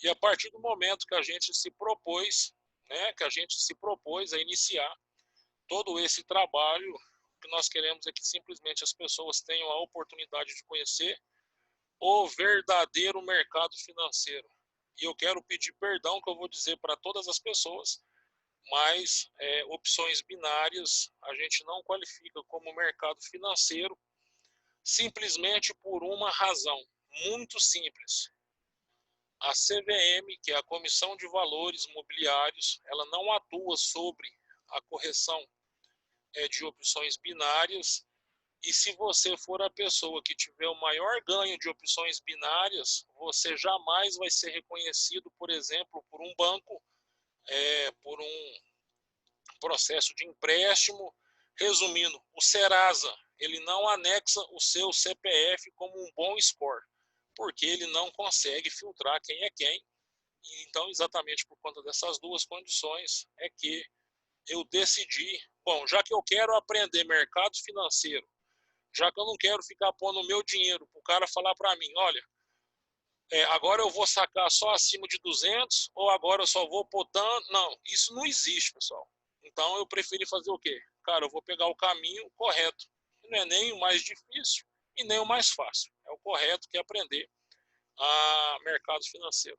E a partir do momento que a gente se propôs, né, que a gente se propôs a iniciar todo esse trabalho, o que nós queremos é que simplesmente as pessoas tenham a oportunidade de conhecer o verdadeiro mercado financeiro. E eu quero pedir perdão que eu vou dizer para todas as pessoas, mas opções binárias a gente não qualifica como mercado financeiro simplesmente por uma razão muito simples. A CVM, que é a Comissão de Valores Mobiliários, ela não atua sobre a correção de opções binárias. E se você for a pessoa que tiver o maior ganho de opções binárias, você jamais vai ser reconhecido, por exemplo, por um banco, por um processo de empréstimo. Resumindo, o Serasa, ele não anexa o seu CPF como um bom score, porque ele não consegue filtrar quem é quem. Então, exatamente por conta dessas duas condições, é que eu decidi, bom, já que eu quero aprender mercado financeiro, já que eu não quero ficar pondo o meu dinheiro para o cara falar para mim, olha, agora eu vou sacar só acima de 200 ou agora eu só vou pôr tanto. Não, isso não existe, pessoal. Então eu preferi fazer o quê? Cara, eu vou pegar o caminho correto. Não é nem o mais difícil e nem o mais fácil. É o correto, que é aprender a mercado financeiro.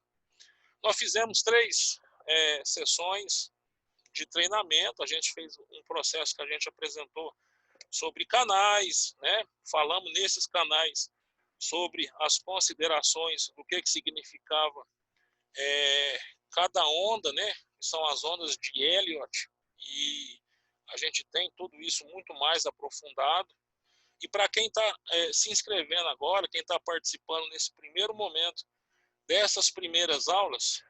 Nós fizemos 3 sessões de treinamento. A gente fez um processo que a gente apresentou sobre canais, né? Falamos nesses canais sobre as considerações do que significava cada onda, né? Que são as ondas de Elliott, e a gente tem tudo isso muito mais aprofundado. E para quem está se inscrevendo agora, quem está participando nesse primeiro momento dessas primeiras aulas,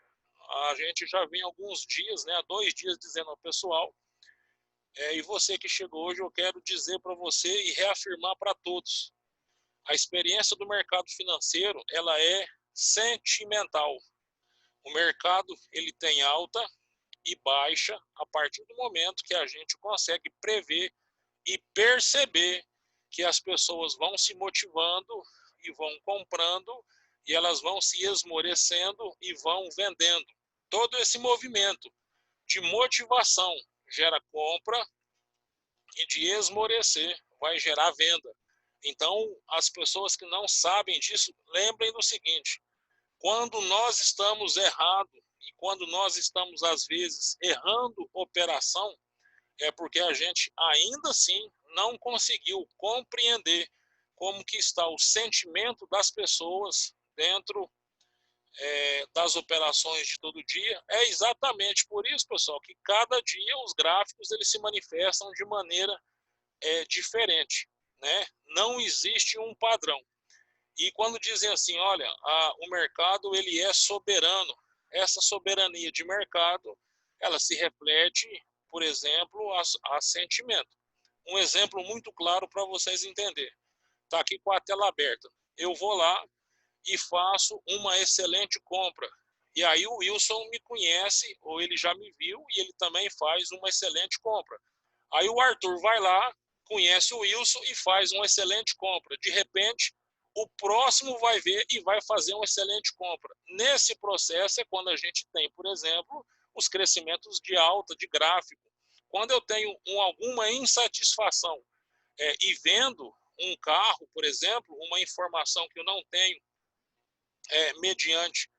a gente já vem alguns dias, né, há 2 dias, dizendo ao pessoal, e você que chegou hoje, eu quero dizer para você e reafirmar para todos, a experiência do mercado financeiro, ela é sentimental. O mercado, ele tem alta e baixa a partir do momento que a gente consegue prever e perceber que as pessoas vão se motivando e vão comprando, e elas vão se esmorecendo e vão vendendo. Todo esse movimento de motivação gera compra, e de esmorecer vai gerar venda. Então, as pessoas que não sabem disso, lembrem do seguinte: quando nós estamos errados e quando nós estamos, às vezes, errando operação, é porque a gente ainda assim não conseguiu compreender como que está o sentimento das pessoas dentro das operações de todo dia. É exatamente por isso, pessoal, que cada dia os gráficos eles se manifestam de maneira diferente, né? Não existe um padrão. E quando dizem assim, olha, o mercado ele é soberano, essa soberania de mercado, ela se reflete, por exemplo, a sentimento. Um exemplo muito claro para vocês entenderem. Está aqui com a tela aberta. Eu vou lá e faço uma excelente compra. E aí o Wilson me conhece, ou ele já me viu, e ele também faz uma excelente compra. Aí o Arthur vai lá, conhece o Wilson e faz uma excelente compra. De repente, o próximo vai ver e vai fazer uma excelente compra. Nesse processo é quando a gente tem, por exemplo, os crescimentos de alta, de gráfico. Quando eu tenho alguma insatisfação e vendo um carro, por exemplo, uma informação que eu não tenho mediante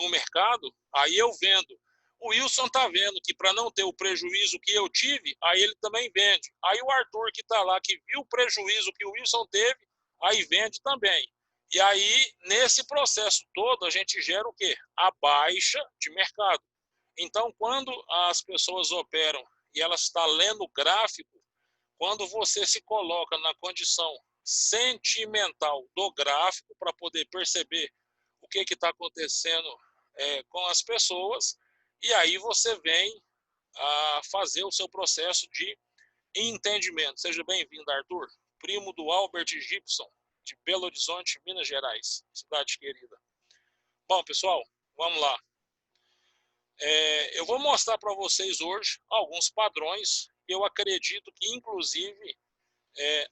o mercado, aí eu vendo. O Wilson está vendo que para não ter o prejuízo que eu tive, aí ele também vende. Aí o Arthur que está lá, que viu o prejuízo que o Wilson teve, aí vende também. E aí, nesse processo todo, a gente gera o quê? A baixa de mercado. Então, quando as pessoas operam e elas estão lendo o gráfico, quando você se coloca na condição sentimental do gráfico para poder perceber o que está acontecendo com as pessoas, e aí você vem a fazer o seu processo de entendimento. Seja bem-vindo, Arthur, primo do Albert Gibson, de Belo Horizonte, Minas Gerais, cidade querida. Bom, pessoal, vamos lá. Eu vou mostrar para vocês hoje alguns padrões que eu acredito que, inclusive,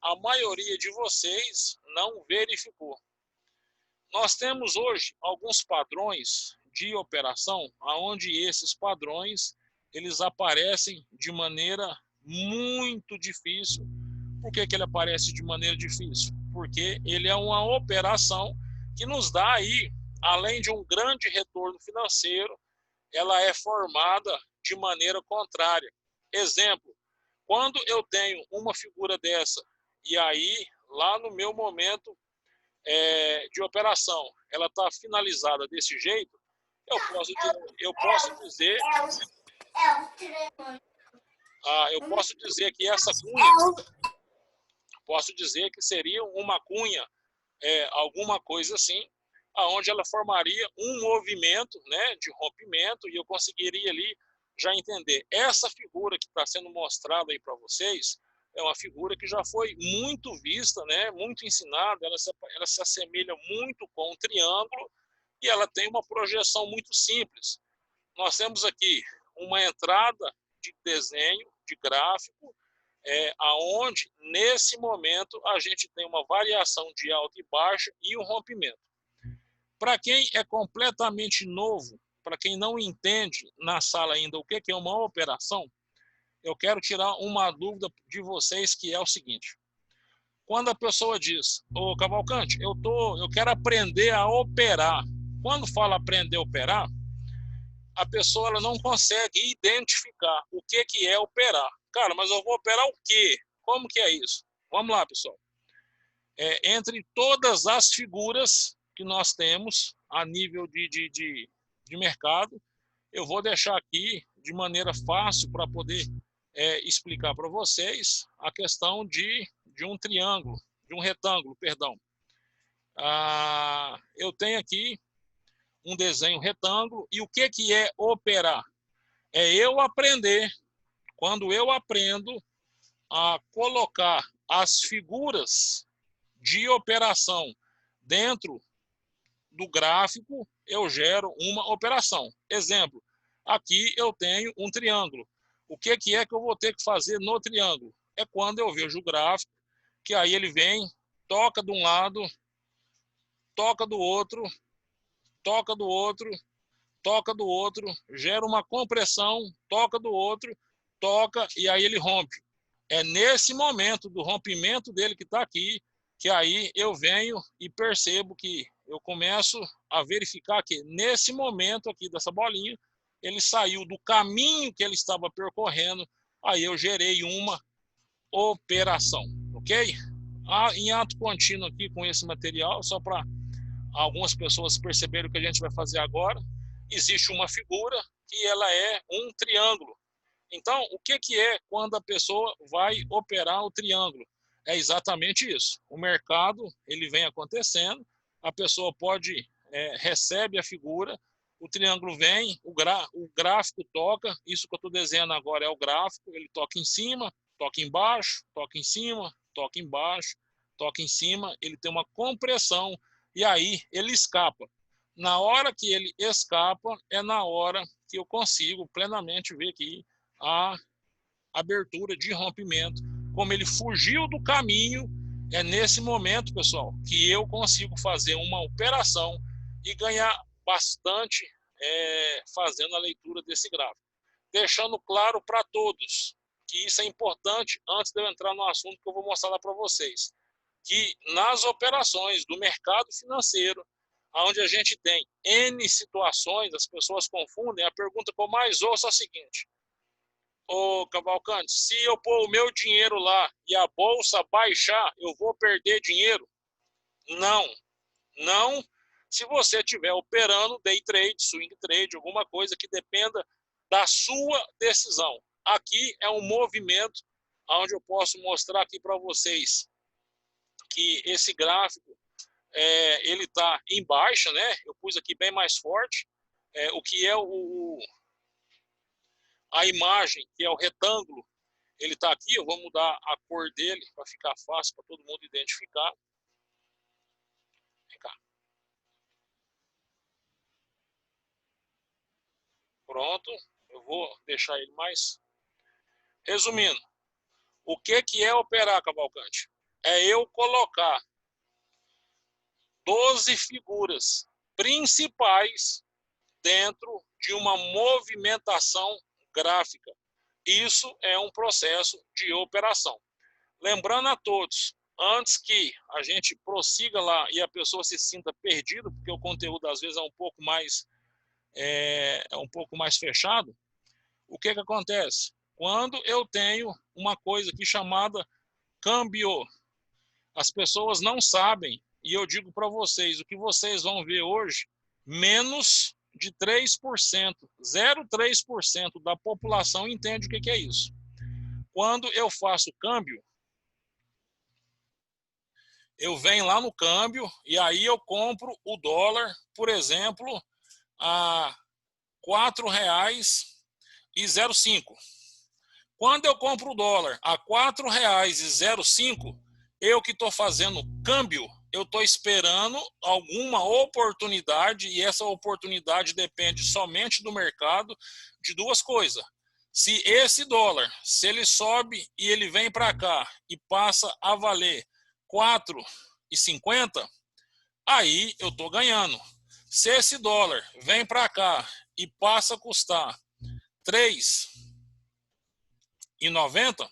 a maioria de vocês não verificou. Nós temos hoje alguns padrões de operação onde esses padrões eles aparecem de maneira muito difícil. Por que ele aparece de maneira difícil? Porque ele é uma operação que nos dá aí, além de um grande retorno financeiro, ela é formada de maneira contrária. Exemplo, quando eu tenho uma figura dessa, e aí, lá no meu momento de operação, ela está finalizada desse jeito, eu posso dizer que essa cunha, posso dizer que seria uma cunha, alguma coisa assim, aonde ela formaria um movimento, né, de rompimento, e eu conseguiria ali já entender. Essa figura que está sendo mostrada aí para vocês é uma figura que já foi muito vista, né, muito ensinada, ela se assemelha muito com um triângulo e ela tem uma projeção muito simples. Nós temos aqui uma entrada de desenho, de gráfico, aonde nesse momento a gente tem uma variação de alta e baixa e um rompimento. Para quem é completamente novo, para quem não entende na sala ainda o que é uma operação, eu quero tirar uma dúvida de vocês, que é o seguinte: quando a pessoa diz, ô Cavalcante, eu quero aprender a operar. Quando fala aprender a operar, a pessoa ela não consegue identificar o que é operar. Cara, mas eu vou operar o quê? Como que é isso? Vamos lá, pessoal. Entre todas as figuras que nós temos a nível de mercado, eu vou deixar aqui de maneira fácil para poder explicar para vocês a questão de um triângulo, de um retângulo, perdão. Eu tenho aqui um desenho retângulo, e o que é operar? É eu aprender, quando eu aprendo a colocar as figuras de operação dentro do gráfico, eu gero uma operação. Exemplo, aqui eu tenho um triângulo. O que é que eu vou ter que fazer no triângulo? É quando eu vejo o gráfico, que aí ele vem, toca de um lado, toca do outro, toca do outro, toca do outro, gera uma compressão, toca do outro, toca, e aí ele rompe. É nesse momento do rompimento dele que está aqui, que aí eu venho e percebo que eu começo a verificar que nesse momento aqui dessa bolinha, ele saiu do caminho que ele estava percorrendo, aí eu gerei uma operação, ok? Em ato contínuo aqui com esse material, só para algumas pessoas perceberem o que a gente vai fazer agora, existe uma figura que ela é um triângulo. Então, o que é quando a pessoa vai operar o triângulo? É exatamente isso. O mercado ele vem acontecendo, a pessoa recebe a figura, o triângulo vem, o gráfico toca, isso que eu estou desenhando agora é o gráfico, ele toca em cima, toca embaixo, toca em cima, toca embaixo, toca em cima, ele tem uma compressão, e aí ele escapa. Na hora que ele escapa, é na hora que eu consigo plenamente ver aqui a abertura de rompimento. Como ele fugiu do caminho, é nesse momento, pessoal, que eu consigo fazer uma operação e ganhar bastante fazendo a leitura desse gráfico. Deixando claro para todos que isso é importante antes de eu entrar no assunto que eu vou mostrar lá para vocês. Que nas operações do mercado financeiro, onde a gente tem N situações, as pessoas confundem, a pergunta que eu mais ouço é a seguinte: ô Cavalcante, se eu pôr o meu dinheiro lá e a bolsa baixar, eu vou perder dinheiro? Não, não se você estiver operando day trade, swing trade, alguma coisa que dependa da sua decisão. Aqui é um movimento onde eu posso mostrar aqui para vocês que esse gráfico ele está em baixa, né? Eu pus aqui bem mais forte. O que é a imagem, que é o retângulo, ele está aqui. Eu vou mudar a cor dele para ficar fácil para todo mundo identificar. Vem cá. Pronto, eu vou deixar ele mais. Resumindo, o que é operar, Cavalcante? É eu colocar 12 figuras principais dentro de uma movimentação gráfica. Isso é um processo de operação. Lembrando a todos, antes que a gente prossiga lá e a pessoa se sinta perdida, porque o conteúdo às vezes é um pouco mais fechado, o que acontece? Quando eu tenho uma coisa aqui chamada câmbio, as pessoas não sabem, e eu digo para vocês, o que vocês vão ver hoje, menos de 3%, 0,3% da população entende o que é isso. Quando eu faço câmbio, eu venho lá no câmbio e aí eu compro o dólar, por exemplo, a R$ 4,05. Quando eu compro o dólar a R$ 4,05, eu que estou fazendo câmbio, eu estou esperando alguma oportunidade, e essa oportunidade depende somente do mercado, de duas coisas. Se esse dólar, se ele sobe e ele vem para cá e passa a valer R$ 4,50, aí eu estou ganhando. Se esse dólar vem para cá e passa a custar R$ 3,90,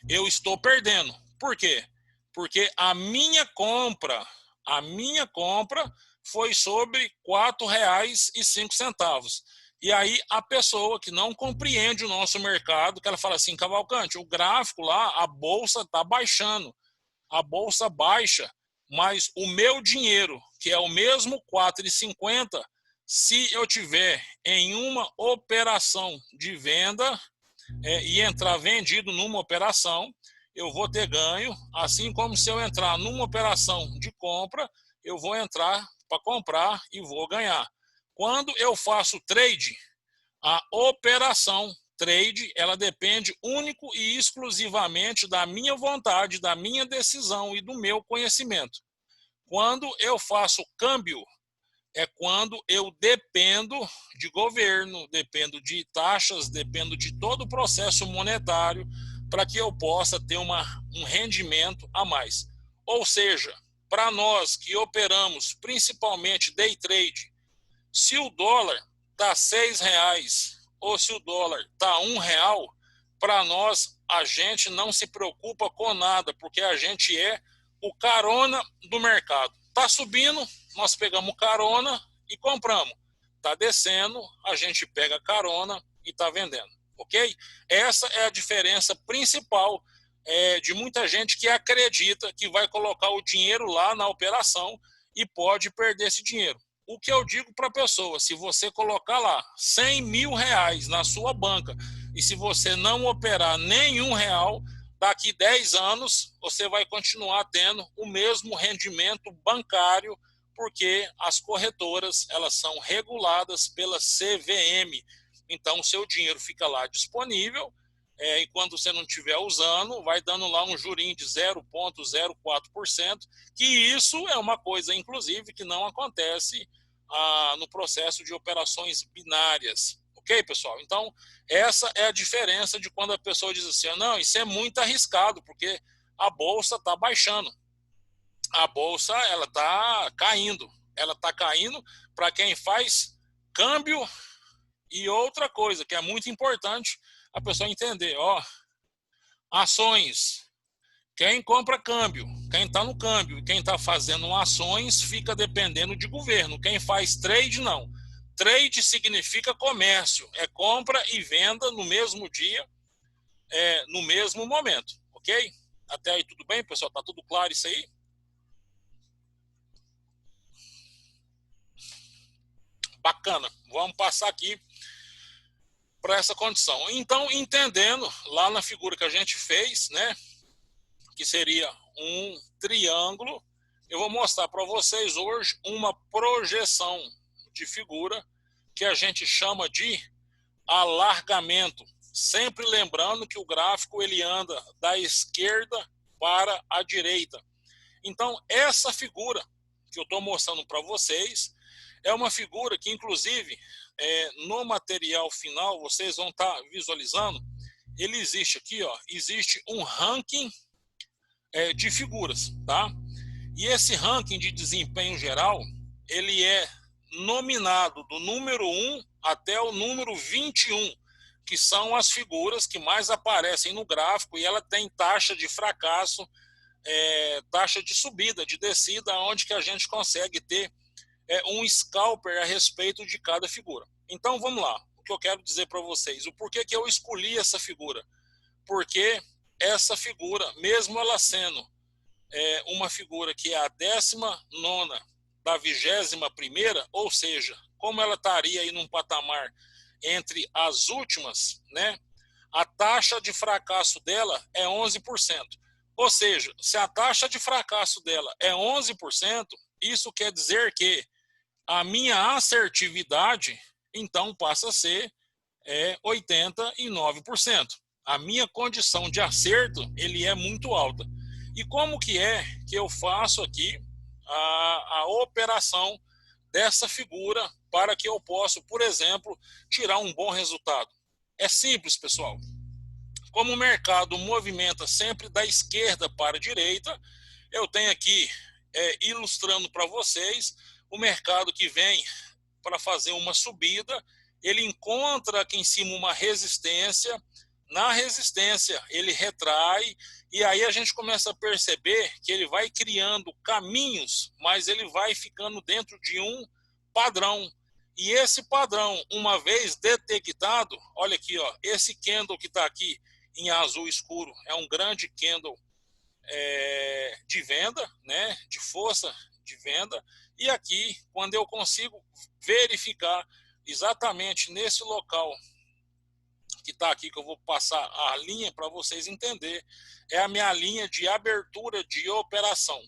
eu estou perdendo. Por quê? Porque a minha compra foi sobre R$ 4,05. E aí a pessoa que não compreende o nosso mercado, que ela fala assim, Cavalcante, o gráfico lá, a bolsa está baixando, a bolsa baixa, mas o meu dinheiro, que é o mesmo R$ 4,50, se eu tiver em uma operação de venda e entrar vendido numa operação, eu vou ter ganho, assim como se eu entrar numa operação de compra, eu vou entrar para comprar e vou ganhar. Quando eu faço trade, a operação trade, ela depende único e exclusivamente da minha vontade, da minha decisão e do meu conhecimento. Quando eu faço câmbio, é quando eu dependo de governo, dependo de taxas, dependo de todo o processo monetário para que eu possa ter um rendimento a mais. Ou seja, para nós que operamos principalmente day trade, se o dólar está R$ 6 ou se o dólar está R$ 1, para nós a gente não se preocupa com nada, porque a gente é o carona do mercado. Está subindo, nós pegamos carona e compramos. Está descendo, a gente pega carona e está vendendo. Ok? Essa é a diferença principal de muita gente que acredita que vai colocar o dinheiro lá na operação e pode perder esse dinheiro. O que eu digo para a pessoa, se você colocar lá R$ 100 mil na sua banca e se você não operar nenhum real, daqui 10 anos você vai continuar tendo o mesmo rendimento bancário, porque as corretoras elas são reguladas pela CVM. Então o seu dinheiro fica lá disponível e quando você não estiver usando, vai dando lá um jurinho de 0,04%, que isso é uma coisa, inclusive, que não acontece no processo de operações binárias. Ok, pessoal? Então, essa é a diferença de quando a pessoa diz assim, não, isso é muito arriscado, porque a bolsa está baixando. A bolsa, ela está caindo. Ela está caindo para quem faz câmbio. E outra coisa que é muito importante a pessoa entender, ações. Quem compra câmbio, quem está no câmbio e quem está fazendo ações fica dependendo de governo. Quem faz trade, não. Trade significa comércio, é compra e venda no mesmo dia, no mesmo momento, ok? Até aí tudo bem, pessoal? Tá tudo claro isso aí? Bacana, vamos passar aqui para essa condição. Então, entendendo lá na figura que a gente fez, né, que seria um triângulo, eu vou mostrar para vocês hoje uma projeção de figura que a gente chama de alargamento. Sempre lembrando que o gráfico ele anda da esquerda para a direita. Então, essa figura que eu estou mostrando para vocês é uma figura que, inclusive, no material final, vocês vão estar visualizando, ele existe aqui, existe um ranking de figuras, tá? E esse ranking de desempenho geral, ele é nominado do número 1 até o número 21, que são as figuras que mais aparecem no gráfico, e ela tem taxa de fracasso, taxa de subida, de descida, onde que a gente consegue ter um scalper a respeito de cada figura. Então vamos lá, o que eu quero dizer para vocês, o porquê que eu escolhi essa figura. Porque essa figura, mesmo ela sendo uma figura que é a 19ª da 21ª, ou seja, como ela estaria aí num patamar entre as últimas, né, a taxa de fracasso dela é 11%. Ou seja, se a taxa de fracasso dela é 11%, isso quer dizer que a minha assertividade, então, passa a ser 89%. A minha condição de acerto, ele é muito alta. E como que eu faço aqui a operação dessa figura para que eu possa, por exemplo, tirar um bom resultado? É simples, pessoal. Como o mercado movimenta sempre da esquerda para a direita, eu tenho aqui, ilustrando para vocês, o mercado que vem para fazer uma subida, ele encontra aqui em cima uma resistência, na resistência ele retrai, e aí a gente começa a perceber que ele vai criando caminhos, mas ele vai ficando dentro de um padrão. E esse padrão, uma vez detectado, olha aqui, ó, esse candle que está aqui em azul escuro é um grande candle de venda, né, de força de venda, e aqui, quando eu consigo verificar exatamente nesse local que está aqui, que eu vou passar a linha para vocês entenderem, é a minha linha de abertura de operação.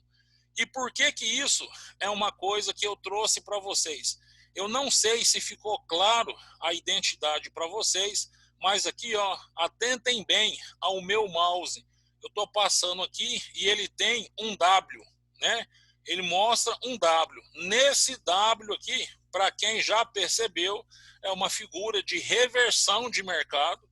E por que que isso é uma coisa que eu trouxe para vocês? Eu não sei se ficou claro a identidade para vocês, mas aqui, ó, atentem bem ao meu mouse. Eu estou passando aqui e ele tem um W, né? Ele mostra um W. Nesse W aqui, para quem já percebeu, é uma figura de reversão de mercado.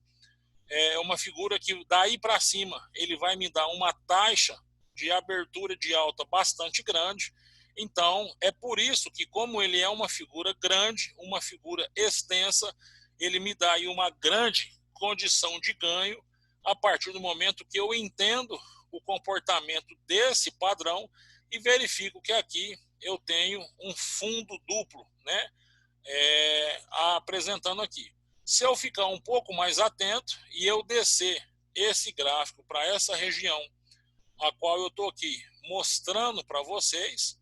É uma figura que daí para cima ele vai me dar uma taxa de abertura de alta bastante grande. Então, é por isso que, como ele é uma figura grande, uma figura extensa, ele me dá aí uma grande condição de ganho a partir do momento que eu entendo o comportamento desse padrão e verifico que aqui eu tenho um fundo duplo, né, apresentando aqui. Se eu ficar um pouco mais atento e eu descer esse gráfico para essa região a qual eu estou aqui mostrando para vocês,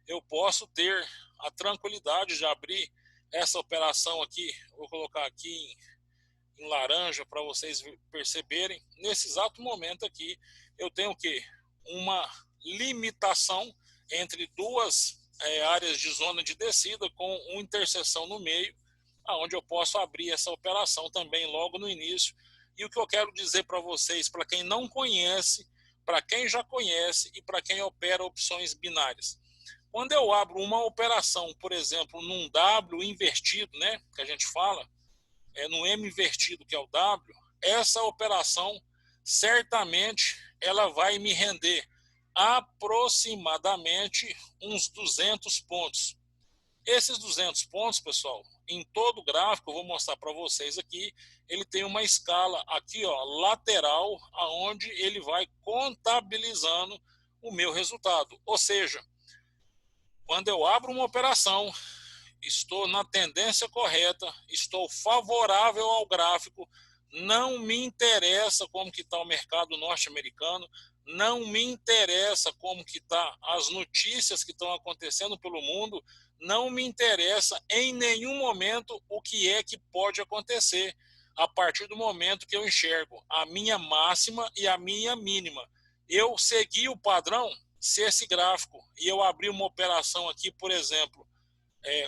eu posso ter a tranquilidade de abrir essa operação aqui, vou colocar aqui em laranja para vocês perceberem. Nesse exato momento aqui, eu tenho o quê? Uma limitação entre duas áreas de zona de descida com uma interseção no meio, aonde eu posso abrir essa operação também logo no início. E o que eu quero dizer para vocês, para quem não conhece, para quem já conhece e para quem opera opções binárias. Quando eu abro uma operação, por exemplo, num W invertido, né, que a gente fala, no M invertido, que é o W, essa operação, certamente, ela vai me render aproximadamente uns 200 pontos. Esses 200 pontos, pessoal, em todo o gráfico, eu vou mostrar para vocês aqui, ele tem uma escala aqui, ó, lateral, aonde ele vai contabilizando o meu resultado. Ou seja, quando eu abro uma operação, estou na tendência correta, estou favorável ao gráfico, não me interessa como que está o mercado norte-americano, não me interessa como que está as notícias que estão acontecendo pelo mundo, não me interessa em nenhum momento o que é que pode acontecer a partir do momento que eu enxergo a minha máxima e a minha mínima. Eu segui o padrão, se esse gráfico, e eu abri uma operação aqui, por exemplo,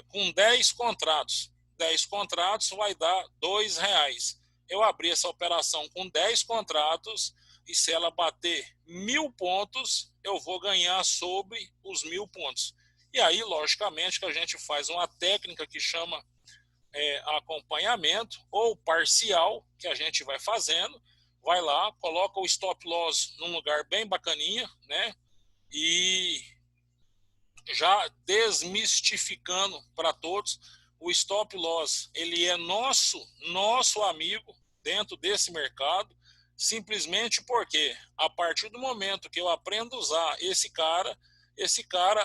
com 10 contratos. 10 contratos vai dar R$2. Eu abri essa operação com 10 contratos e se ela bater 1.000 pontos, eu vou ganhar sobre os 1.000 pontos. E aí, logicamente, que a gente faz uma técnica que chama acompanhamento ou parcial, que a gente vai fazendo, vai lá, coloca o stop loss num lugar bem bacaninha, né? E já desmistificando para todos, o stop loss, ele é nosso amigo dentro desse mercado, simplesmente porque a partir do momento que eu aprendo a usar esse cara,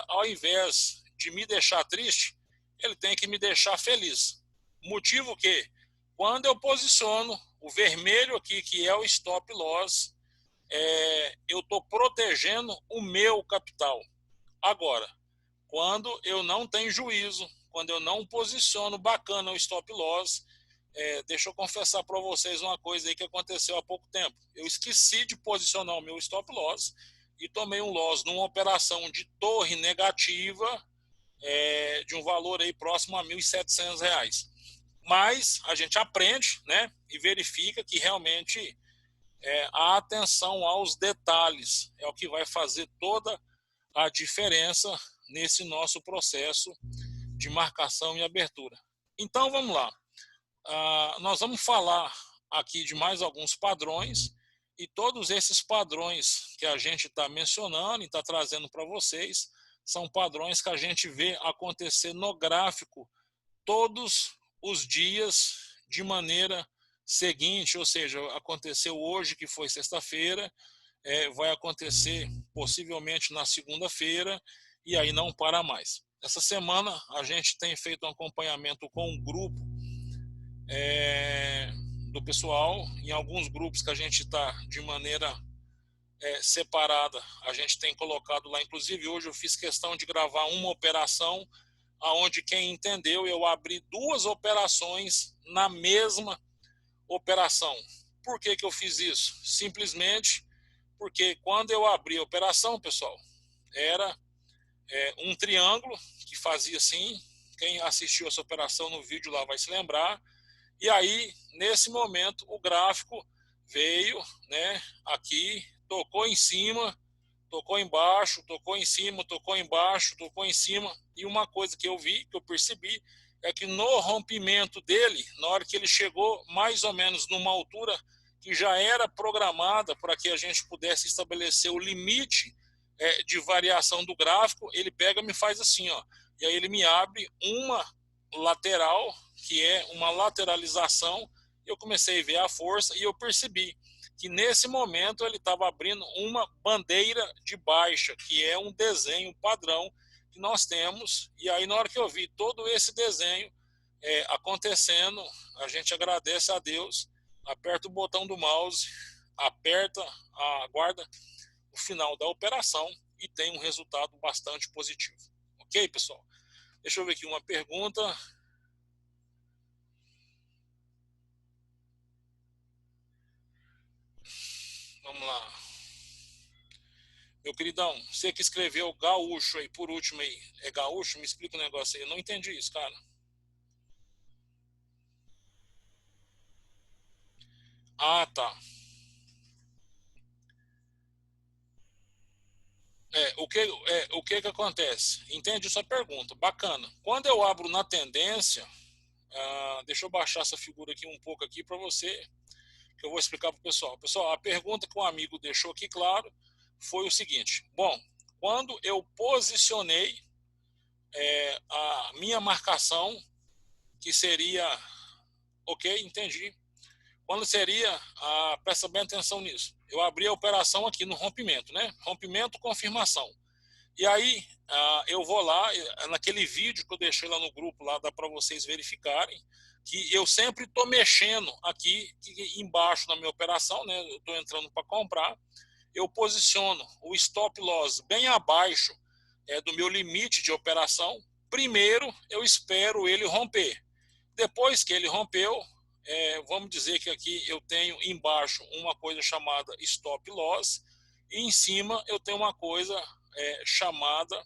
ao invés de me deixar triste, ele tem que me deixar feliz. Motivo que, quando eu posiciono o vermelho aqui, que é o stop loss, eu estou protegendo o meu capital. Agora, quando eu não tenho juízo, quando eu não posiciono bacana o stop loss, deixa eu confessar para vocês uma coisa aí que aconteceu há pouco tempo. Eu esqueci de posicionar o meu stop loss e tomei um loss numa operação de torre negativa de um valor aí próximo a R$ 1.700. Mas a gente aprende, né, e verifica que realmente a atenção aos detalhes é o que vai fazer toda a diferença nesse nosso processo de marcação e abertura. Então vamos lá. Nós vamos falar aqui de mais alguns padrões, e todos esses padrões que a gente está mencionando e está trazendo para vocês são padrões que a gente vê acontecer no gráfico todos os dias de maneira seguinte, ou seja, aconteceu hoje, que foi sexta-feira, vai acontecer possivelmente na segunda-feira, e aí não para mais. Essa semana a gente tem feito um acompanhamento com um grupo do pessoal. Em alguns grupos que a gente está de maneira separada, a gente tem colocado lá, inclusive hoje eu fiz questão de gravar uma operação, aonde quem entendeu, eu abri 2 operações na mesma operação. Por que eu fiz isso? Simplesmente porque quando eu abri a operação, pessoal, era um triângulo que fazia assim. Quem assistiu essa operação no vídeo lá vai se lembrar. E aí, nesse momento, o gráfico veio, né, aqui, tocou em cima, tocou embaixo, tocou em cima, tocou embaixo, tocou em cima. E uma coisa que eu vi, que eu percebi, é que no rompimento dele, na hora que ele chegou mais ou menos numa altura que já era programada para que a gente pudesse estabelecer o limite de variação do gráfico, ele pega e me faz assim, ó, e aí ele me abre uma lateral, que é uma lateralização. Eu comecei a ver a força e eu percebi que nesse momento ele estava abrindo uma bandeira de baixa, que é um desenho padrão que nós temos. E aí, na hora que eu vi todo esse desenho acontecendo, a gente agradece a Deus, aperta o botão do mouse, aguarda o final da operação e tem um resultado bastante positivo. Ok, pessoal? Deixa eu ver aqui uma pergunta. Vamos lá. Meu queridão, você que escreveu gaúcho aí, por último aí, é gaúcho? Me explica um negócio aí. Eu não entendi isso, cara. Ah, tá. O que acontece? Entende sua pergunta? Bacana. Quando eu abro na tendência, deixa eu baixar essa figura aqui um pouco aqui para você, que eu vou explicar para o pessoal. Pessoal, a pergunta que um amigo deixou aqui claro foi o seguinte. Bom, quando eu posicionei a minha marcação, que seria... Ok, entendi. Quando seria... presta bem atenção nisso. Eu abri a operação aqui no rompimento, né? Rompimento, confirmação. E aí, eu vou lá, naquele vídeo que eu deixei lá no grupo, lá dá para vocês verificarem, que eu sempre estou mexendo aqui embaixo na minha operação, né? Eu estou entrando para comprar, eu posiciono o stop loss bem abaixo do meu limite de operação. Primeiro, eu espero ele romper. Depois que ele rompeu, vamos dizer que aqui eu tenho embaixo uma coisa chamada stop loss, e em cima eu tenho uma coisa chamada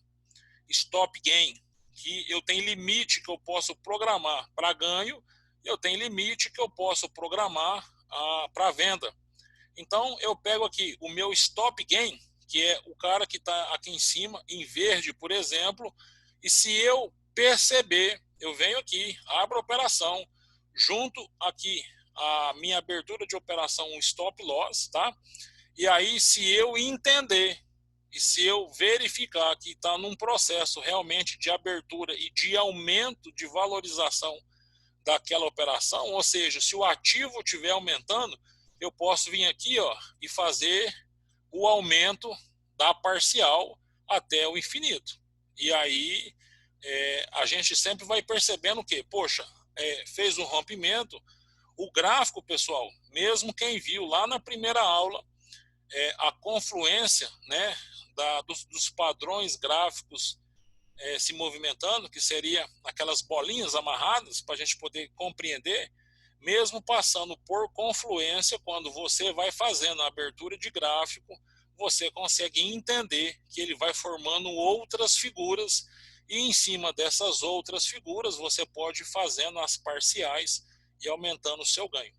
stop gain, que eu tenho limite que eu posso programar para ganho, e eu tenho limite que eu posso programar para venda. Então eu pego aqui o meu stop gain, que é o cara que está aqui em cima, em verde, por exemplo, e se eu perceber, eu venho aqui, abro a operação, junto aqui a minha abertura de operação, um stop loss, tá? E aí, se eu entender e se eu verificar que está num processo realmente de abertura e de aumento de valorização daquela operação, ou seja, se o ativo estiver aumentando, eu posso vir aqui, ó, e fazer o aumento da parcial até o infinito. E aí a gente sempre vai percebendo que, poxa, fez um rompimento. O gráfico, pessoal, mesmo quem viu lá na primeira aula, a confluência, né, dos padrões gráficos se movimentando, que seria aquelas bolinhas amarradas, para a gente poder compreender, mesmo passando por confluência, quando você vai fazendo a abertura de gráfico, você consegue entender que ele vai formando outras figuras, e em cima dessas outras figuras você pode ir fazendo as parciais e aumentando o seu ganho.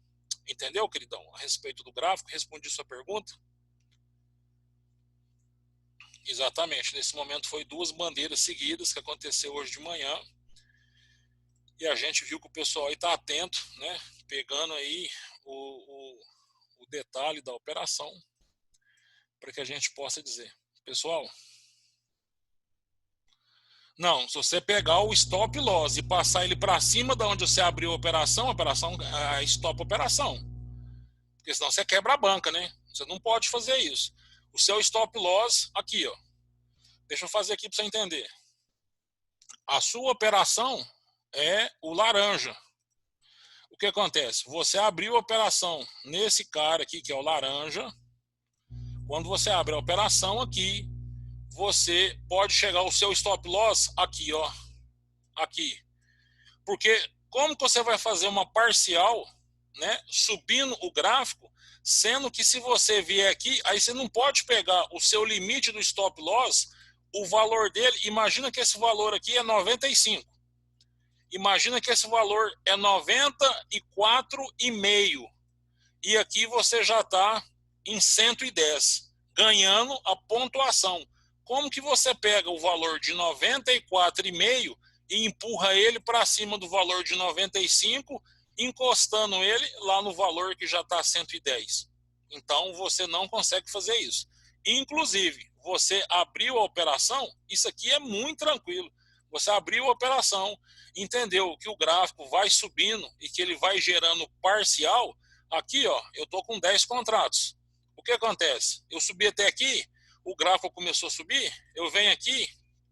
Entendeu, queridão? A respeito do gráfico, respondi sua pergunta? Exatamente, nesse momento foi 2 bandeiras seguidas que aconteceu hoje de manhã, e a gente viu que o pessoal aí está atento, né, pegando aí o detalhe da operação, para que a gente possa dizer, pessoal, não, se você pegar o stop loss e passar ele para cima de onde você abriu a operação stop a operação, porque senão você quebra a banca, né? Você não pode fazer isso. O seu stop loss, aqui, ó, deixa eu fazer aqui para você entender. A sua operação é o laranja. O que acontece? Você abriu a operação nesse cara aqui, que é o laranja. Quando você abre a operação aqui, você pode chegar ao seu stop loss aqui, ó. Aqui. Porque como que você vai fazer uma parcial, né, subindo o gráfico, sendo que se você vier aqui, aí você não pode pegar o seu limite do stop loss, o valor dele, imagina que esse valor aqui é 95. Imagina que esse valor é 94,5. E aqui você já está em 110, ganhando a pontuação. Como que você pega o valor de 94,5 e empurra ele para cima do valor de 95, encostando ele lá no valor que já está 110? Então você não consegue fazer isso. Inclusive, você abriu a operação, isso aqui é muito tranquilo. Você abriu a operação, entendeu que o gráfico vai subindo e que ele vai gerando parcial. Aqui, ó, eu tô com 10 contratos. O que acontece? Eu subi até aqui, o gráfico começou a subir, eu venho aqui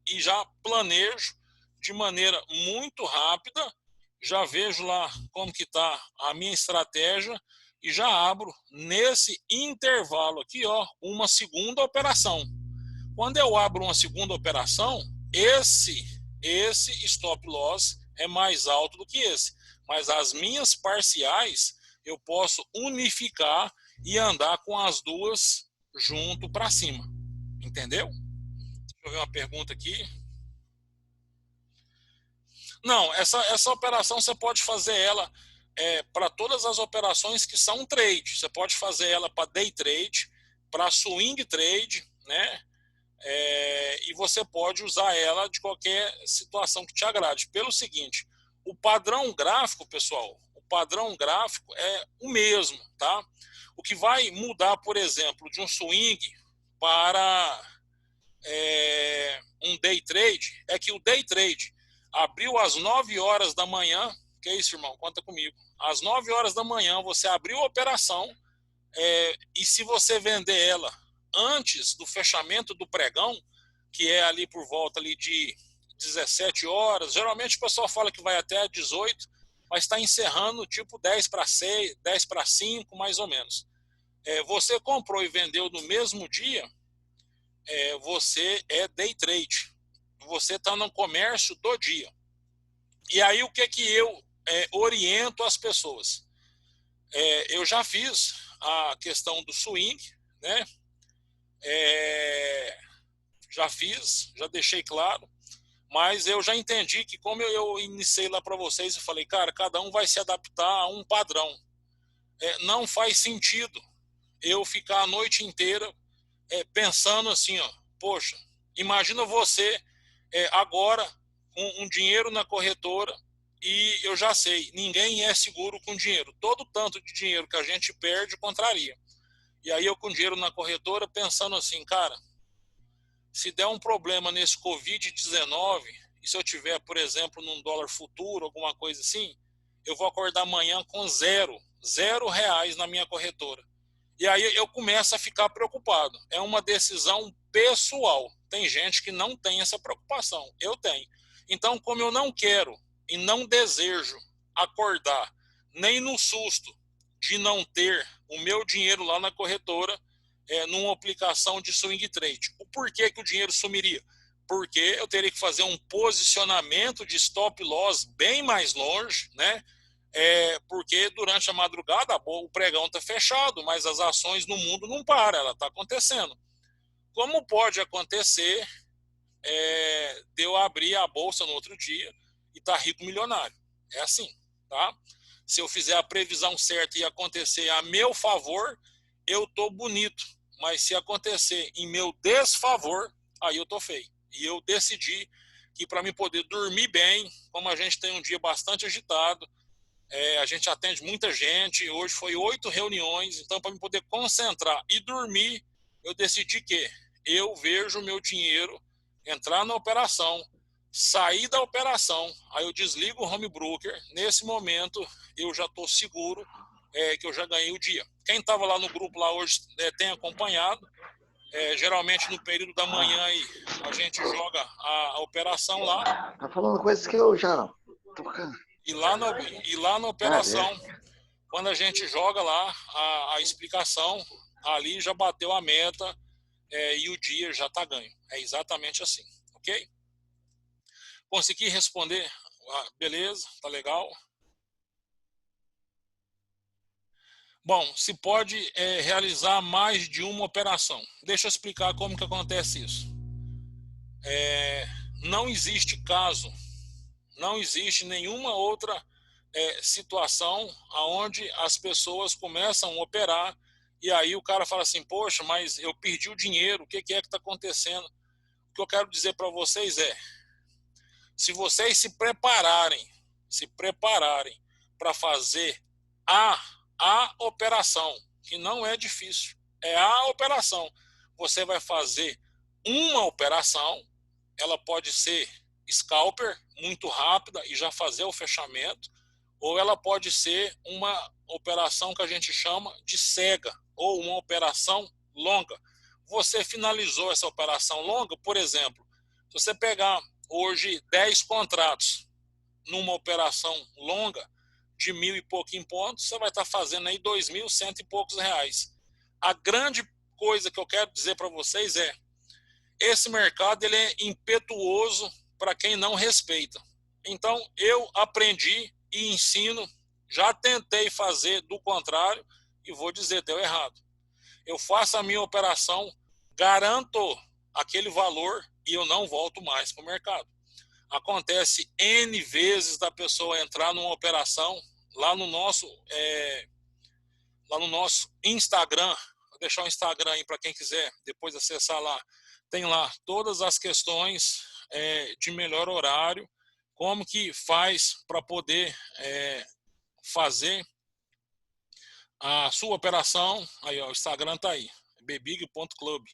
e já planejo de maneira muito rápida, já vejo lá como que tá a minha estratégia e já abro nesse intervalo aqui, ó, uma segunda operação. Quando eu abro uma segunda operação, esse stop loss é mais alto do que esse, mas as minhas parciais eu posso unificar e andar com as duas junto para cima. Entendeu? Deixa eu ver uma pergunta aqui. Não, essa operação você pode fazer ela para todas as operações que são trade. Você pode fazer ela para day trade, para swing trade, né? E você pode usar ela de qualquer situação que te agrade. Pelo seguinte, o padrão gráfico, pessoal, o padrão gráfico é o mesmo, tá? O que vai mudar, por exemplo, de um swing para um day trade é que o day trade abriu às 9 horas da manhã. Que é isso, irmão? Conta comigo. Às 9 horas da manhã você abriu a operação e se você vender ela antes do fechamento do pregão, que é ali por volta ali de 17 horas, geralmente o pessoal fala que vai até 18, mas está encerrando tipo 10 para 6, 10 para 5, mais ou menos. Você comprou e vendeu no mesmo dia, você é day trade. Você está no comércio do dia. E aí o que eu oriento as pessoas? Eu já fiz a questão do swing, né? Já fiz, já deixei claro, mas eu já entendi que como eu iniciei lá para vocês, eu falei, cara, cada um vai se adaptar a um padrão. Não faz sentido eu ficar a noite inteira pensando assim, ó, poxa, imagina você agora com um dinheiro na corretora e eu já sei, ninguém é seguro com dinheiro. Todo tanto de dinheiro que a gente perde contraria. E aí eu com dinheiro na corretora pensando assim, cara, Se der um problema nesse Covid-19, e se eu tiver, por exemplo, num dólar futuro, alguma coisa assim, eu vou acordar amanhã com zero reais na minha corretora. E aí eu começo a ficar preocupado. É uma decisão pessoal. Tem gente que não tem essa preocupação. Eu tenho. Então, como eu não quero e não desejo acordar nem no susto de não ter o meu dinheiro lá na corretora, numa aplicação de swing trade. O porquê que o dinheiro sumiria? Porque eu teria que fazer um posicionamento de stop loss bem mais longe, né? Porque durante a madrugada o pregão está fechado, mas as ações no mundo não param, ela está acontecendo. Como pode acontecer de eu abrir a bolsa no outro dia e estar rico milionário? É assim, tá? Se eu fizer a previsão certa e acontecer a meu favor, eu estou bonito. Mas se acontecer em meu desfavor, aí eu estou feio. E eu decidi que para mim poder dormir bem, como a gente tem um dia bastante agitado, a gente atende muita gente, hoje foi 8 reuniões, então para me poder concentrar e dormir, eu decidi que eu vejo o meu dinheiro entrar na operação, sair da operação, aí eu desligo o home broker, nesse momento eu já estou seguro que eu já ganhei o dia. Quem estava lá no grupo lá hoje tem acompanhado, geralmente no período da manhã aí, a gente joga a operação lá. Tá falando coisas que eu já tô... E lá na operação, quando a gente joga lá a explicação, ali já bateu a meta e o dia já está ganho. É exatamente assim, ok? Consegui responder? Beleza, tá legal. Bom, se pode realizar mais de uma operação. Deixa eu explicar como que acontece isso. Não existe caso, não existe nenhuma outra situação onde as pessoas começam a operar e aí o cara fala assim, poxa, mas eu perdi o dinheiro, o que é que está acontecendo? O que eu quero dizer para vocês se vocês se prepararem para fazer a operação, que não é difícil, é a operação. Você vai fazer uma operação, ela pode ser scalper, muito rápida e já fazer o fechamento, ou ela pode ser uma operação que a gente chama de cega, ou uma operação longa. Você finalizou essa operação longa, por exemplo, se você pegar hoje 10 contratos numa operação longa de 1.000 e pouquinho pontos, você vai estar fazendo aí 2.100 e poucos reais. A grande coisa que eu quero dizer para vocês esse mercado ele é impetuoso para quem não respeita. Então, eu aprendi e ensino, já tentei fazer do contrário e vou dizer, deu errado. Eu faço a minha operação, garanto aquele valor e eu não volto mais para o mercado. Acontece N vezes da pessoa entrar numa operação lá no nosso Instagram, vou deixar o Instagram aí para quem quiser depois acessar lá, tem lá todas as questões de melhor horário, como que faz para poder fazer a sua operação. Aí, ó, o Instagram está aí, bebig.club.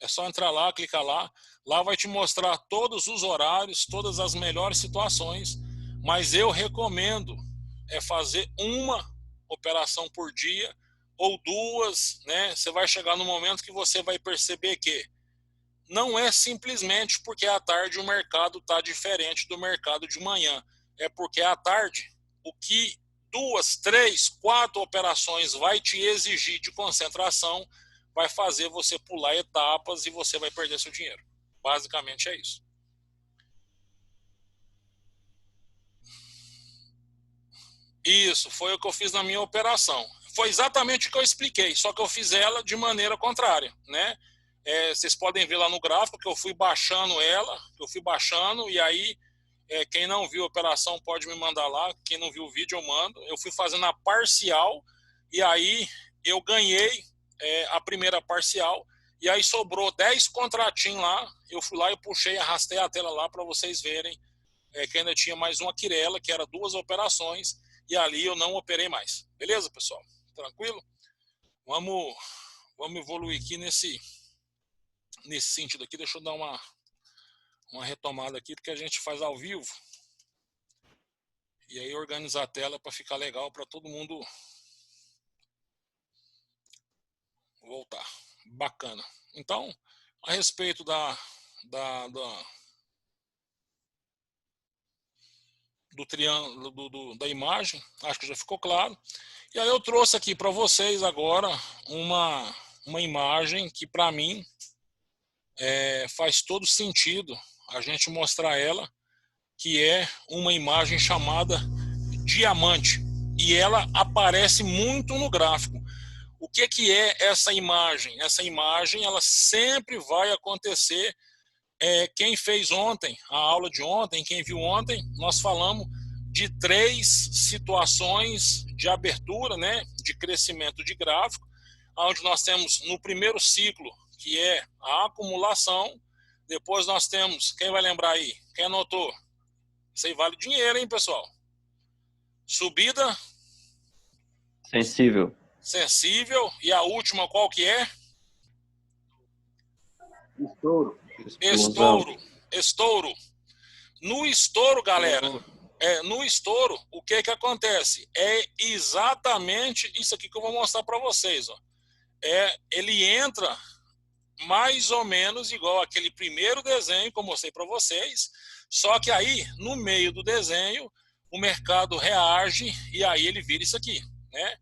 É só entrar lá, clicar lá. Lá vai te mostrar todos os horários, todas as melhores situações. Mas eu recomendo fazer uma operação por dia ou duas, né? Você vai chegar no momento que você vai perceber que não é simplesmente porque à tarde o mercado está diferente do mercado de manhã. É porque à tarde, o que 2, 3, 4 operações vai te exigir de concentração vai fazer você pular etapas e você vai perder seu dinheiro. Basicamente é isso. Isso, foi o que eu fiz na minha operação. Foi exatamente o que eu expliquei, só que eu fiz ela de maneira contrária, né? Vocês podem ver lá no gráfico que eu fui baixando e aí quem não viu a operação pode me mandar lá, quem não viu o vídeo eu mando. Eu fui fazendo a parcial e aí eu ganhei a primeira parcial e aí sobrou 10 contratinhos lá, eu fui lá e puxei, arrastei a tela lá para vocês verem que ainda tinha mais uma quirela, que era 2 operações e ali eu não operei mais. Beleza, pessoal? Tranquilo? Vamos evoluir aqui nesse sentido aqui. Deixa eu dar uma retomada aqui, porque a gente faz ao vivo. E aí organizar a tela para ficar legal para todo mundo voltar. Bacana. Então, a respeito do triângulo, da imagem, acho que já ficou claro. E aí eu trouxe aqui para vocês agora uma imagem que para mim faz todo sentido a gente mostrar ela, que é uma imagem chamada diamante. E ela aparece muito no gráfico. O que é essa imagem? Essa imagem ela sempre vai acontecer. Quem fez ontem, a aula de ontem, quem viu ontem, nós falamos de 3 situações de abertura, né, de crescimento de gráfico, onde nós temos no primeiro ciclo, que é a acumulação, depois nós temos, quem vai lembrar aí? Quem anotou? Isso aí vale dinheiro, hein, pessoal? Subida sensível. Sensível. E a última qual que é? Estouro. No estouro, galera, no estouro, o que acontece? É exatamente isso aqui que eu vou mostrar para vocês. Ó. Ele entra mais ou menos igual aquele primeiro desenho que eu mostrei para vocês, só que aí, no meio do desenho, o mercado reage e aí ele vira isso aqui, né?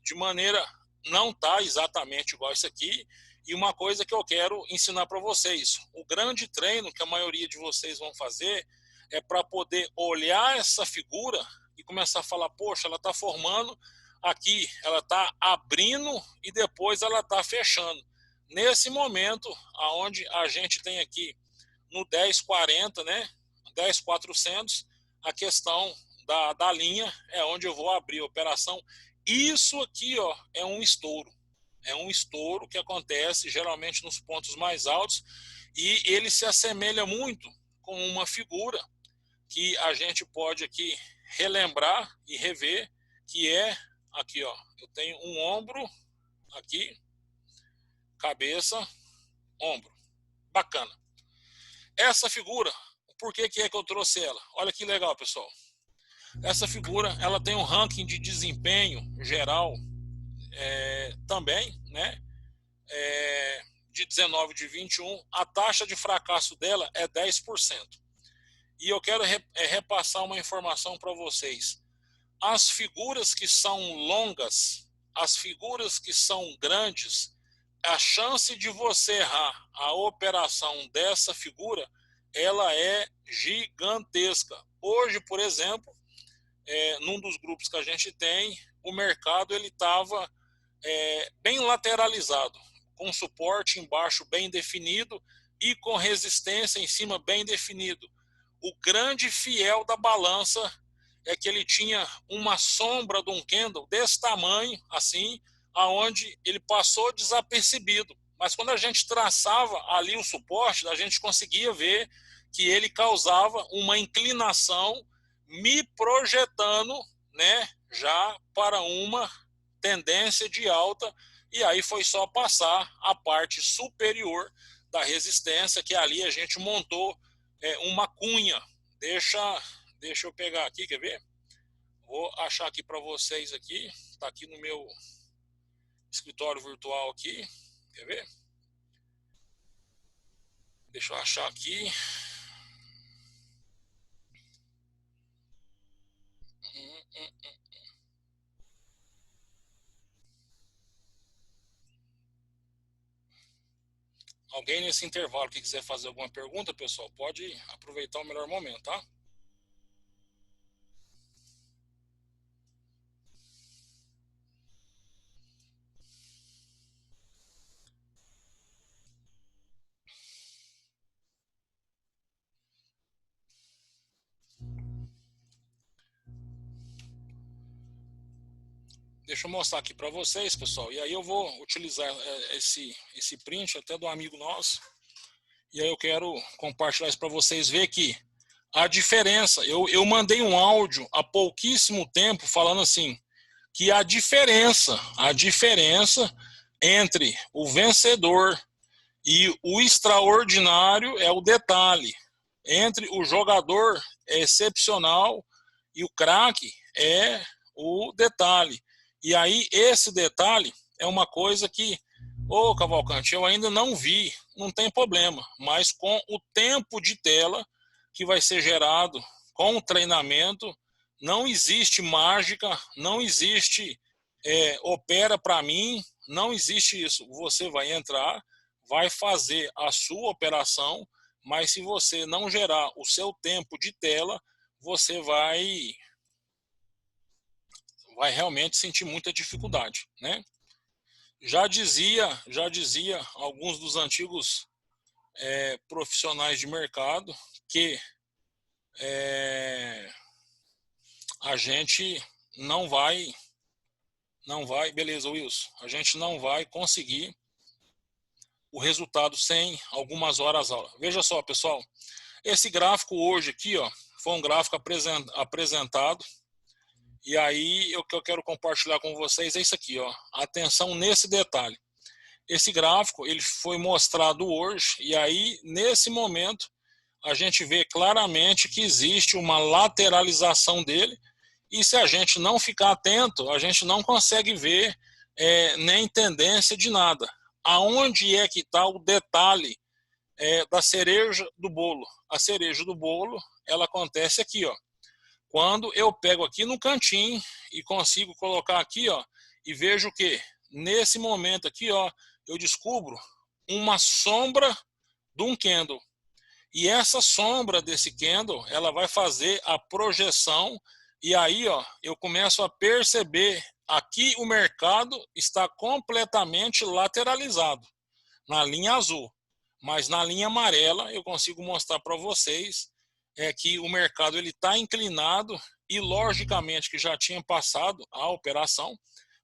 De maneira, não tá exatamente igual isso aqui. E uma coisa que eu quero ensinar para vocês, o grande treino que a maioria de vocês vão fazer é para poder olhar essa figura e começar a falar, poxa, ela está formando aqui, ela está abrindo e depois ela está fechando. Nesse momento, aonde a gente tem aqui no 10,40, né, 10,400, a questão da linha é onde eu vou abrir a operação. Isso aqui, ó, é um estouro. É um estouro que acontece geralmente nos pontos mais altos e ele se assemelha muito com uma figura que a gente pode aqui relembrar e rever, que é aqui, ó, eu tenho um ombro aqui, cabeça, ombro. Bacana. Essa figura, por que é que eu trouxe ela? Olha que legal, pessoal. Essa figura, ela tem um ranking de desempenho geral também, né? De 19 de 21, a taxa de fracasso dela é 10%. E eu quero repassar uma informação para vocês. As figuras que são longas, as figuras que são grandes, a chance de você errar a operação dessa figura, ela é gigantesca. Hoje, por exemplo, num dos grupos que a gente tem, o mercado ele estava bem lateralizado, com suporte embaixo bem definido e com resistência em cima bem definido. O grande fiel da balança é que ele tinha uma sombra de um candle desse tamanho, assim, aonde ele passou desapercebido. Mas quando a gente traçava ali o suporte, a gente conseguia ver que ele causava uma inclinação, me projetando, né, já para uma tendência de alta, e aí foi só passar a parte superior da resistência, que ali a gente montou uma cunha. Deixa eu pegar aqui, quer ver? Vou achar aqui para vocês aqui, está aqui no meu escritório virtual aqui, quer ver? Deixa eu achar aqui. Alguém nesse intervalo que quiser fazer alguma pergunta, pessoal, pode aproveitar o melhor momento, tá? Deixa eu mostrar aqui para vocês, pessoal, e aí eu vou utilizar esse print até do amigo nosso, e aí eu quero compartilhar isso para vocês ver que a diferença, eu mandei um áudio há pouquíssimo tempo falando assim, que a diferença entre o vencedor E o extraordinário é o detalhe. Entre o jogador excepcional e o craque é o detalhe. E aí esse detalhe é uma coisa que, ô Cavalcante, eu ainda não vi, não tem problema, mas com o tempo de tela que vai ser gerado com o treinamento, não existe mágica, não existe opera para mim, não existe isso. Você vai entrar, vai fazer a sua operação, mas se você não gerar o seu tempo de tela, você vai realmente sentir muita dificuldade, né? Já dizia alguns dos antigos profissionais de mercado que a gente não vai, beleza, Wilson, a gente não vai conseguir o resultado sem algumas horas aula. Veja só, pessoal, esse gráfico hoje aqui, ó, foi um gráfico apresentado, e aí o que eu quero compartilhar com vocês é isso aqui, ó, atenção nesse detalhe. Esse gráfico ele foi mostrado hoje, e aí nesse momento a gente vê claramente que existe uma lateralização dele, e se a gente não ficar atento, a gente não consegue ver nem tendência de nada. Aonde é que está o detalhe da cereja do bolo? A cereja do bolo, ela acontece aqui, ó. Quando eu pego aqui no cantinho e consigo colocar aqui, ó, e vejo que nesse momento aqui, ó, eu descubro uma sombra de um candle. E essa sombra desse candle, ela vai fazer a projeção, e aí, ó, eu começo a perceber aqui o mercado está completamente lateralizado na linha azul, mas na linha amarela eu consigo mostrar para vocês que o mercado ele está inclinado, e logicamente que já tinha passado a operação,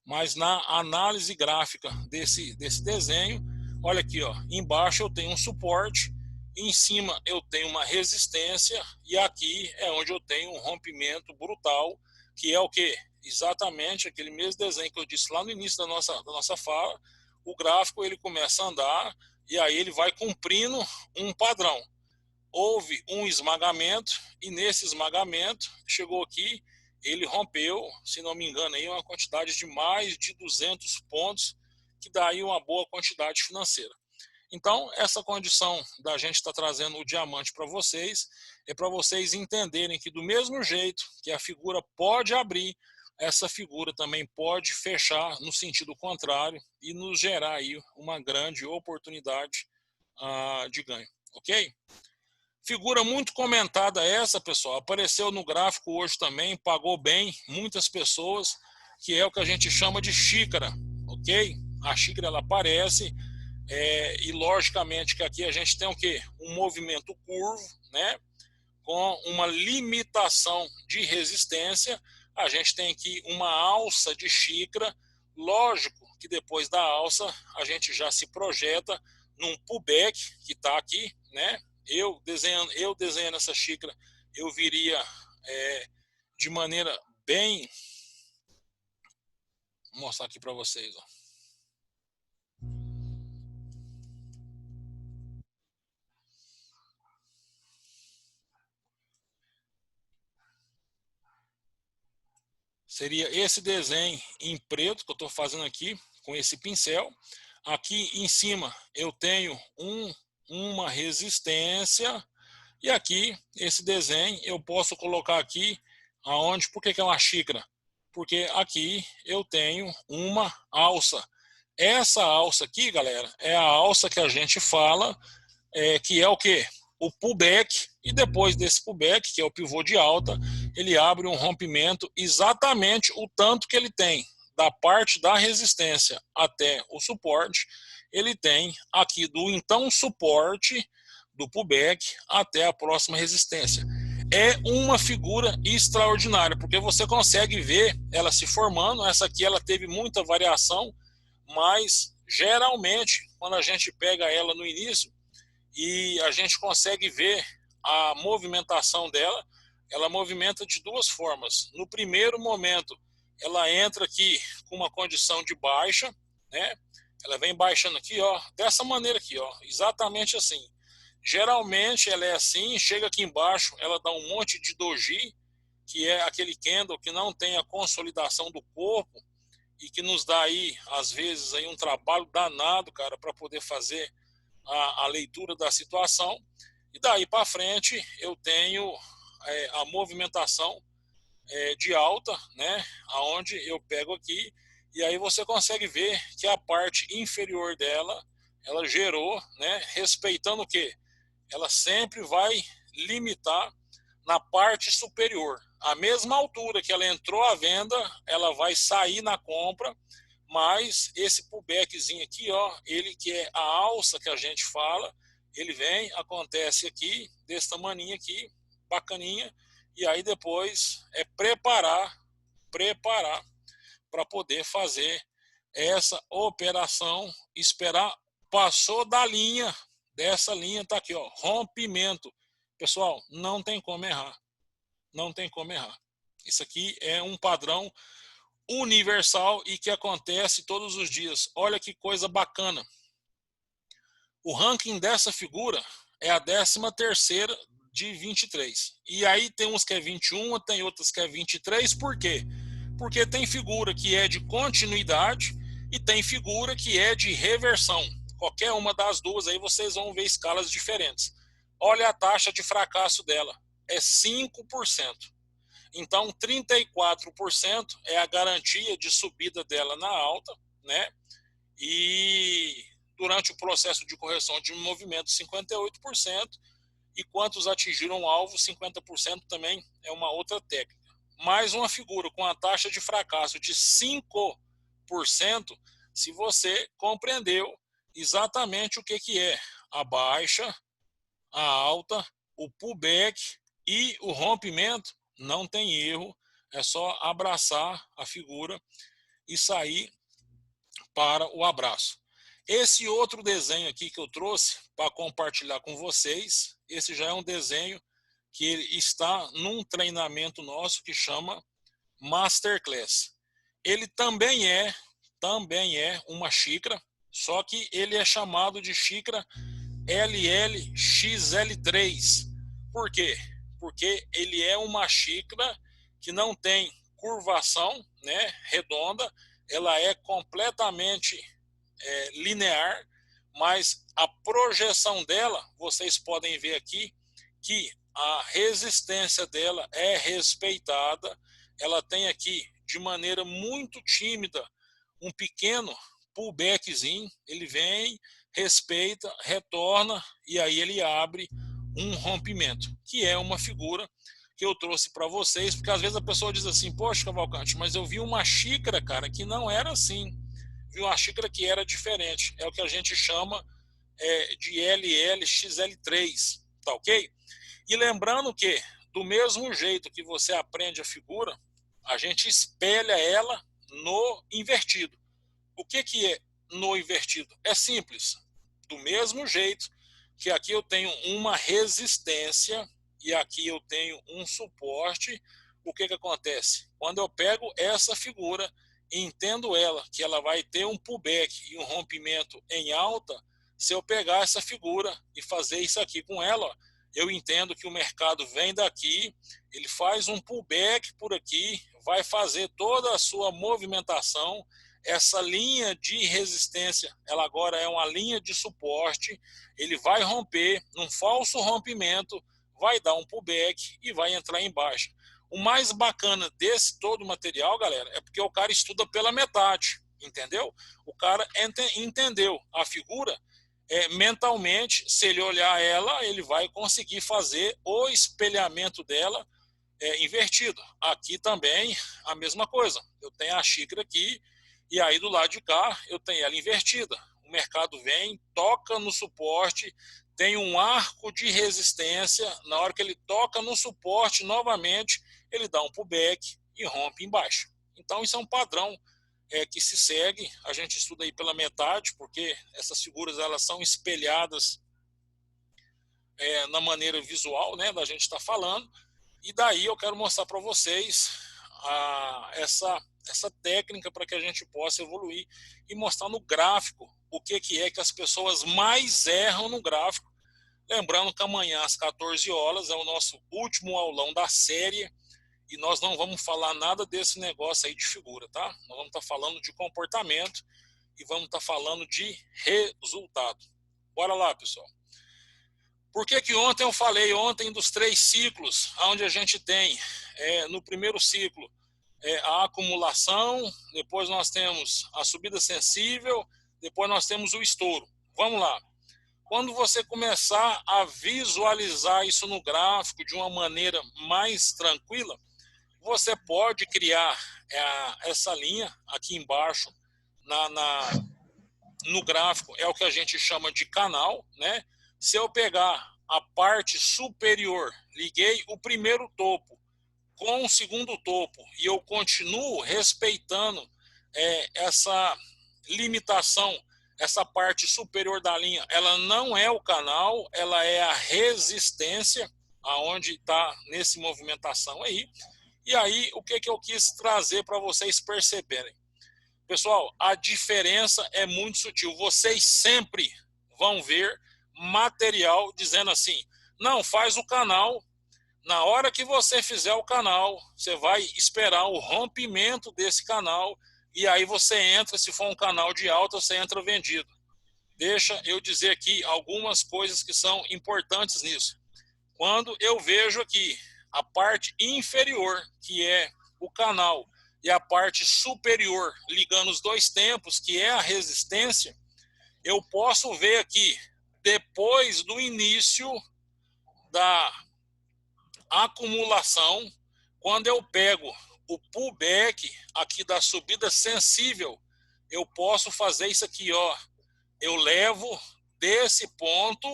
mas na análise gráfica desse desenho, olha aqui, ó, embaixo eu tenho um suporte, em cima eu tenho uma resistência, e aqui é onde eu tenho um rompimento brutal, que é o que? Exatamente aquele mesmo desenho que eu disse lá no início da nossa fala. O gráfico ele começa a andar, e aí ele vai cumprindo um padrão. Houve um esmagamento, e nesse esmagamento chegou aqui, ele rompeu, se não me engano, aí uma quantidade de mais de 200 pontos, que dá aí uma boa quantidade financeira. Então, essa condição da gente estar trazendo o diamante para vocês, é para vocês entenderem que do mesmo jeito que a figura pode abrir, essa figura também pode fechar no sentido contrário e nos gerar aí uma grande oportunidade de ganho, ok? Figura muito comentada essa, pessoal, apareceu no gráfico hoje também, pagou bem muitas pessoas, que é o que a gente chama de xícara, ok? A xícara ela aparece, e logicamente que aqui a gente tem o quê? Um movimento curvo, né? Com uma limitação de resistência, a gente tem aqui uma alça de xícara, lógico que depois da alça a gente já se projeta num pullback que está aqui, né? Eu desenhando essa xícara, eu viria de maneira bem... Vou mostrar aqui para vocês, ó. Seria esse desenho em preto que eu estou fazendo aqui, com esse pincel. Aqui em cima eu tenho uma resistência, e aqui esse desenho eu posso colocar aqui aonde, por que é uma xícara? Porque aqui eu tenho uma alça. Essa alça aqui, galera, é a alça que a gente fala, que é o quê? O pullback, e depois desse pullback, que é o pivô de alta, ele abre um rompimento exatamente o tanto que ele tem, da parte da resistência até o suporte, ele tem aqui do então suporte, do pullback até a próxima resistência. É uma figura extraordinária, porque você consegue ver ela se formando. Essa aqui ela teve muita variação, mas geralmente quando a gente pega ela no início e a gente consegue ver a movimentação dela, ela movimenta de duas formas. No primeiro momento ela entra aqui com uma condição de baixa, né? ela vem baixando aqui, ó, dessa maneira aqui, ó, exatamente assim. Geralmente ela é assim, chega aqui embaixo, ela dá um monte de doji, que é aquele candle que não tem a consolidação do corpo e que nos dá aí, às vezes, aí um trabalho danado, cara, para poder fazer a leitura da situação. E daí para frente eu tenho a movimentação de alta, né, aonde eu pego aqui e aí você consegue ver que a parte inferior dela, ela gerou, né, respeitando o quê? Ela sempre vai limitar na parte superior. A mesma altura que ela entrou à venda, ela vai sair na compra, mas esse pullbackzinho aqui, ó, ele que é a alça que a gente fala, ele vem, acontece aqui, desse tamaninho aqui, bacaninha, e aí depois é preparar para poder fazer essa operação, esperar, passou da linha, dessa linha tá aqui, ó, rompimento. Pessoal, não tem como errar. Não tem como errar. Isso aqui é um padrão universal e que acontece todos os dias. Olha que coisa bacana. O ranking dessa figura é a 13ª de 23. E aí tem uns que é 21, tem outras que é 23. Por quê? Porque tem figura que é de continuidade e tem figura que é de reversão. Qualquer uma das duas aí vocês vão ver escalas diferentes. Olha a taxa de fracasso dela, é 5%. Então, 34% é a garantia de subida dela na alta, né? E durante o processo de correção de movimento, 58%, e quantos atingiram o alvo, 50% também é uma outra técnica. Mais uma figura com a taxa de fracasso de 5%, se você compreendeu exatamente o que é a baixa, a alta, o pullback e o rompimento, não tem erro, é só abraçar a figura e sair para o abraço. Esse outro desenho aqui que eu trouxe para compartilhar com vocês, esse já é um desenho que está num treinamento nosso que chama Masterclass. Ele também é uma xícara, só que ele é chamado de xícara LLXL3. Por quê? Porque ele é uma xícara que não tem curvação, né, redonda, ela é completamente linear, mas a projeção dela, vocês podem ver aqui que a resistência dela é respeitada, ela tem aqui de maneira muito tímida um pequeno pullbackzinho, ele vem, respeita, retorna e aí ele abre um rompimento, que é uma figura que eu trouxe para vocês, porque às vezes a pessoa diz assim, poxa, Cavalcante, mas eu vi uma xícara, cara, que não era assim, vi uma xícara que era diferente, é o que a gente chama de LLXL3, tá ok? E lembrando que, do mesmo jeito que você aprende a figura, a gente espelha ela no invertido. O que é no invertido? É simples. Do mesmo jeito que aqui eu tenho uma resistência e aqui eu tenho um suporte, o que acontece? Quando eu pego essa figura, entendo ela, que ela vai ter um pullback e um rompimento em alta, se eu pegar essa figura e fazer isso aqui com ela, ó, eu entendo que o mercado vem daqui, ele faz um pullback por aqui, vai fazer toda a sua movimentação, essa linha de resistência, ela agora é uma linha de suporte, ele vai romper num falso rompimento, vai dar um pullback e vai entrar em baixa. O mais bacana desse todo o material, galera, é porque o cara estuda pela metade, entendeu? O cara entendeu a figura mentalmente, se ele olhar ela, ele vai conseguir fazer o espelhamento dela invertido. Aqui também a mesma coisa. Eu tenho a xícara aqui e aí do lado de cá eu tenho ela invertida. O mercado vem, toca no suporte, tem um arco de resistência. Na hora que ele toca no suporte novamente, ele dá um pullback e rompe embaixo. Então isso é um padrão que se segue, a gente estuda aí pela metade, porque essas figuras elas são espelhadas na maneira visual, né, da gente estar falando, e daí eu quero mostrar para vocês essa essa técnica para que a gente possa evoluir e mostrar no gráfico o que é que as pessoas mais erram no gráfico. Lembrando que amanhã às 14 horas é o nosso último aulão da série e nós não vamos falar nada desse negócio aí de figura, tá? Nós vamos estar falando de comportamento e vamos estar falando de resultado. Bora lá, pessoal. Por que ontem eu falei dos 3 ciclos, onde a gente tem, no primeiro ciclo, a acumulação, depois nós temos a subida sensível, depois nós temos o estouro. Vamos lá. Quando você começar a visualizar isso no gráfico de uma maneira mais tranquila, você pode criar essa linha aqui embaixo no gráfico, é o que a gente chama de canal, né? Se eu pegar a parte superior, liguei o primeiro topo com o segundo topo e eu continuo respeitando essa limitação, essa parte superior da linha, ela não é o canal, ela é a resistência, aonde está nesse movimentação aí. E aí, o que eu quis trazer para vocês perceberem? Pessoal, a diferença é muito sutil. Vocês sempre vão ver material dizendo assim, não, faz o canal. Na hora que você fizer o canal, você vai esperar o rompimento desse canal e aí você entra, se for um canal de alta, você entra vendido. Deixa eu dizer aqui algumas coisas que são importantes nisso. Quando eu vejo aqui a parte inferior, que é o canal, e a parte superior, ligando os 2 tempos, que é a resistência, eu posso ver aqui, depois do início da acumulação, quando eu pego o pullback aqui da subida sensível, eu posso fazer isso aqui, ó. Eu levo desse ponto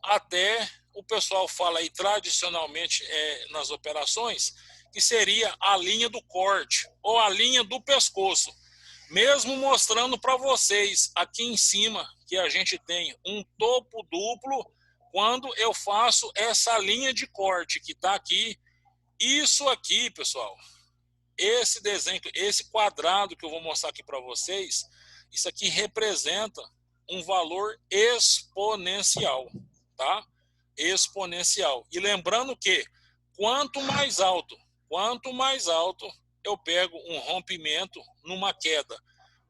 até, o pessoal fala aí tradicionalmente nas operações, que seria a linha do corte ou a linha do pescoço. Mesmo mostrando para vocês aqui em cima que a gente tem um topo duplo, quando eu faço essa linha de corte que está aqui, isso aqui, pessoal, esse desenho, esse quadrado que eu vou mostrar aqui para vocês, isso aqui representa um valor exponencial, tá? Exponencial. E lembrando que quanto mais alto eu pego um rompimento numa queda,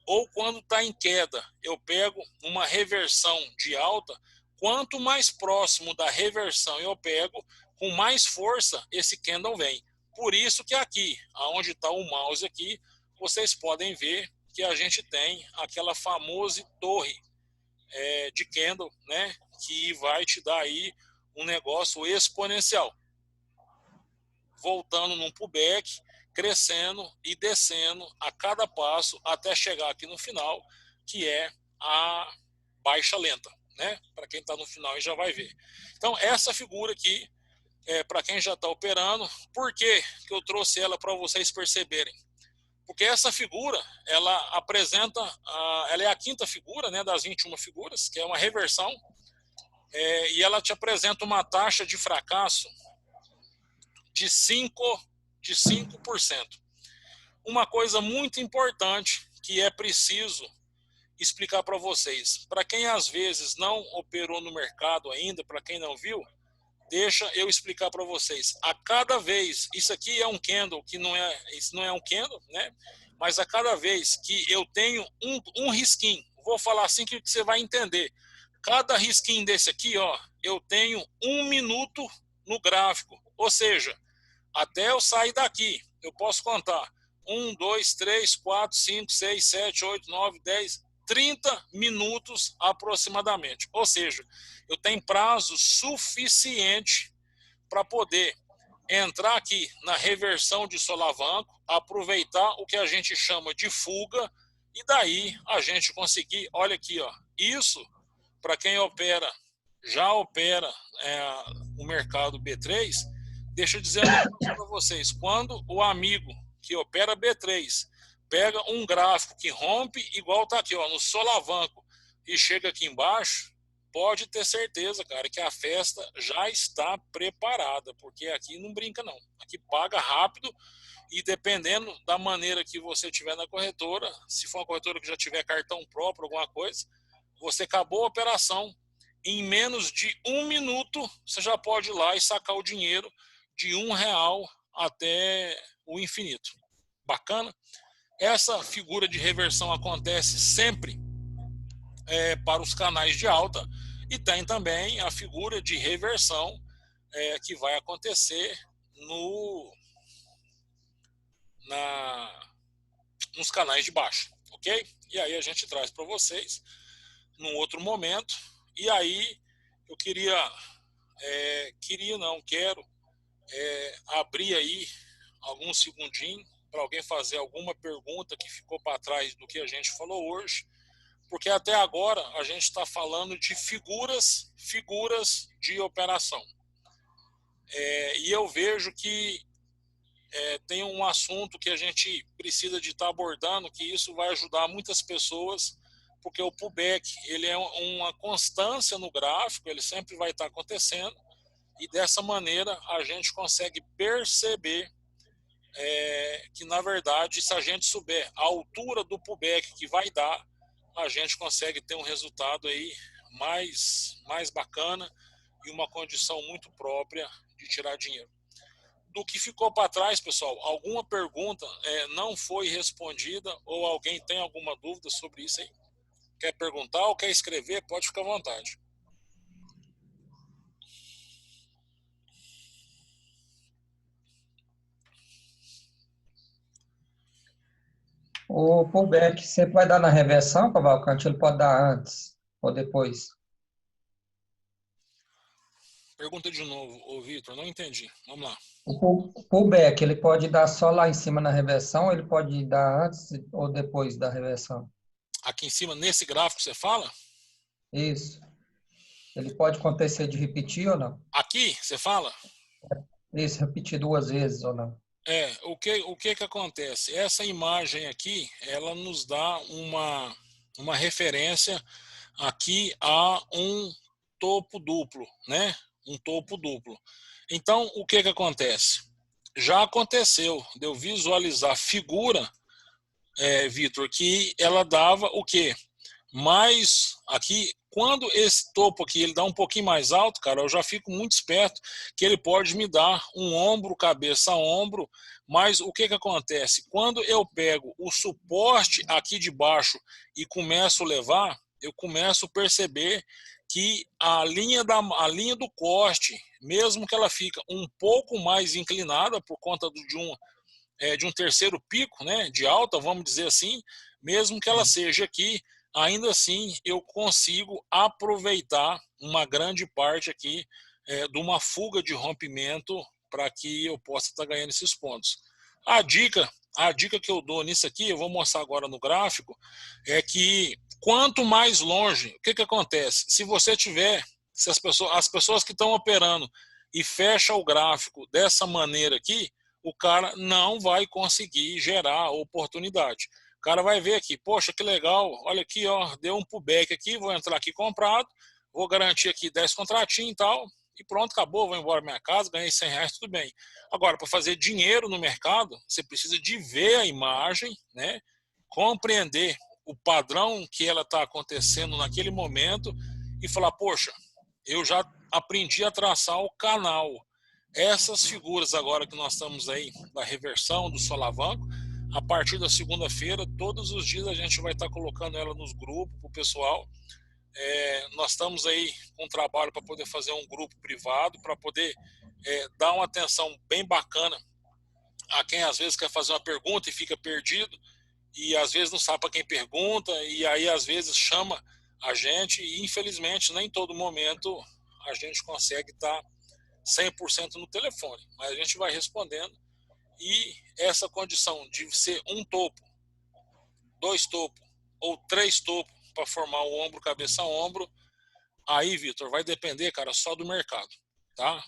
ou quando está em queda, eu pego uma reversão de alta, quanto mais próximo da reversão eu pego, com mais força esse candle vem. Por isso que aqui, aonde está o mouse aqui, vocês podem ver que a gente tem aquela famosa torre de candle, né, que vai te dar aí um negócio exponencial. Voltando num pullback, crescendo e descendo a cada passo até chegar aqui no final, que é a baixa lenta, né? Para quem está no final e já vai ver. Então, essa figura aqui, para quem já está operando, por que eu trouxe ela para vocês perceberem? Porque essa figura, ela apresenta, ela é a 5ª figura, né, das 21 figuras, que é uma reversão, e ela te apresenta uma taxa de fracasso de 5%. Uma coisa muito importante que é preciso explicar para vocês. Para quem às vezes não operou no mercado ainda, para quem não viu, deixa eu explicar para vocês. A cada vez, isso aqui é um candle, isso não é um candle, né? Mas a cada vez que eu tenho um risquinho, vou falar assim que você vai entender. Cada risquinho desse aqui, ó, eu tenho 1 minuto no gráfico. Ou seja, até eu sair daqui, eu posso contar 1, 2, 3, 4, 5, 6, 7, 8, 9, 10, 30 minutos aproximadamente. Ou seja, eu tenho prazo suficiente para poder entrar aqui na reversão de solavanco, aproveitar o que a gente chama de fuga e daí a gente conseguir, olha aqui, ó, isso para quem opera, já opera o mercado B3, deixa eu dizer uma coisa para vocês, quando o amigo que opera B3 pega um gráfico que rompe, igual está aqui, ó, no solavanco, e chega aqui embaixo, pode ter certeza, cara, que a festa já está preparada, porque aqui não brinca não, aqui paga rápido e dependendo da maneira que você tiver na corretora, se for uma corretora que já tiver cartão próprio, alguma coisa, você acabou a operação, em menos de 1 minuto, você já pode ir lá e sacar o dinheiro de R$ 1 até o infinito. Bacana? Essa figura de reversão acontece sempre para os canais de alta, e tem também a figura de reversão que vai acontecer nos canais de baixo, ok? E aí a gente traz para vocês num outro momento. E aí eu quero abrir aí alguns segundinhos para alguém fazer alguma pergunta que ficou para trás do que a gente falou hoje, porque até agora a gente está falando de figuras de operação. E eu vejo que tem um assunto que a gente precisa de estar abordando, que isso vai ajudar muitas pessoas, porque o pullback ele é uma constância no gráfico, ele sempre vai estar acontecendo, e dessa maneira a gente consegue perceber que, na verdade, se a gente souber a altura do pullback que vai dar, a gente consegue ter um resultado aí mais bacana e uma condição muito própria de tirar dinheiro. Do que ficou para trás, pessoal, alguma pergunta não foi respondida ou alguém tem alguma dúvida sobre isso aí? Quer perguntar ou quer escrever? Pode ficar à vontade. O pullback sempre vai dar na reversão, Cavalcante? Ele pode dar antes ou depois? Pergunta de novo, ô Vitor, não entendi. Vamos lá. O pullback, ele pode dar só lá em cima na reversão, ou ele pode dar antes ou depois da reversão? Aqui em cima, nesse gráfico, você fala? Isso. Ele pode acontecer de repetir ou não? Aqui, você fala? Isso, repetir duas vezes ou não? O que acontece? Essa imagem aqui, ela nos dá uma referência aqui a um topo duplo, né? Um topo duplo. Então, o que acontece? Já aconteceu de eu visualizar a figura, Vitor, que ela dava o quê? Mas aqui, quando esse topo aqui ele dá um pouquinho mais alto, cara, eu já fico muito esperto que ele pode me dar um ombro, cabeça a ombro. Mas o que acontece? Quando eu pego o suporte aqui de baixo e começo a levar, eu começo a perceber que a linha do corte, mesmo que ela fica um pouco mais inclinada por conta de um terceiro pico, né, de alta, vamos dizer assim, mesmo que ela seja aqui, ainda assim eu consigo aproveitar uma grande parte aqui de uma fuga de rompimento para que eu possa estar ganhando esses pontos. A dica que eu dou nisso aqui, eu vou mostrar agora no gráfico, é que quanto mais longe, o que acontece? Se as pessoas que estão operando e fecha o gráfico dessa maneira aqui, o cara não vai conseguir gerar oportunidade. O cara vai ver aqui, poxa, que legal, olha aqui, ó, deu um pullback aqui, vou entrar aqui comprado, vou garantir aqui 10 contratinhos e tal, e pronto, acabou, vou embora pra minha casa, ganhei R$ 100, tudo bem. Agora, para fazer dinheiro no mercado, você precisa de ver a imagem, né, compreender o padrão que ela está acontecendo naquele momento e falar, poxa, eu já aprendi a traçar o canal. Essas figuras agora que nós estamos aí, da reversão, do solavanco, a partir da segunda-feira, todos os dias a gente vai estar colocando ela nos grupos para o pessoal. Nós estamos aí com um trabalho para poder fazer um grupo privado, para poder dar uma atenção bem bacana a quem às vezes quer fazer uma pergunta e fica perdido, e às vezes não sabe para quem pergunta, e aí às vezes chama a gente, e infelizmente nem todo momento a gente consegue estar 100% no telefone, mas a gente vai respondendo. E essa condição de ser um topo, dois topos ou três topos para formar o ombro, cabeça a ombro, aí, Vitor, vai depender, cara, só do mercado, tá?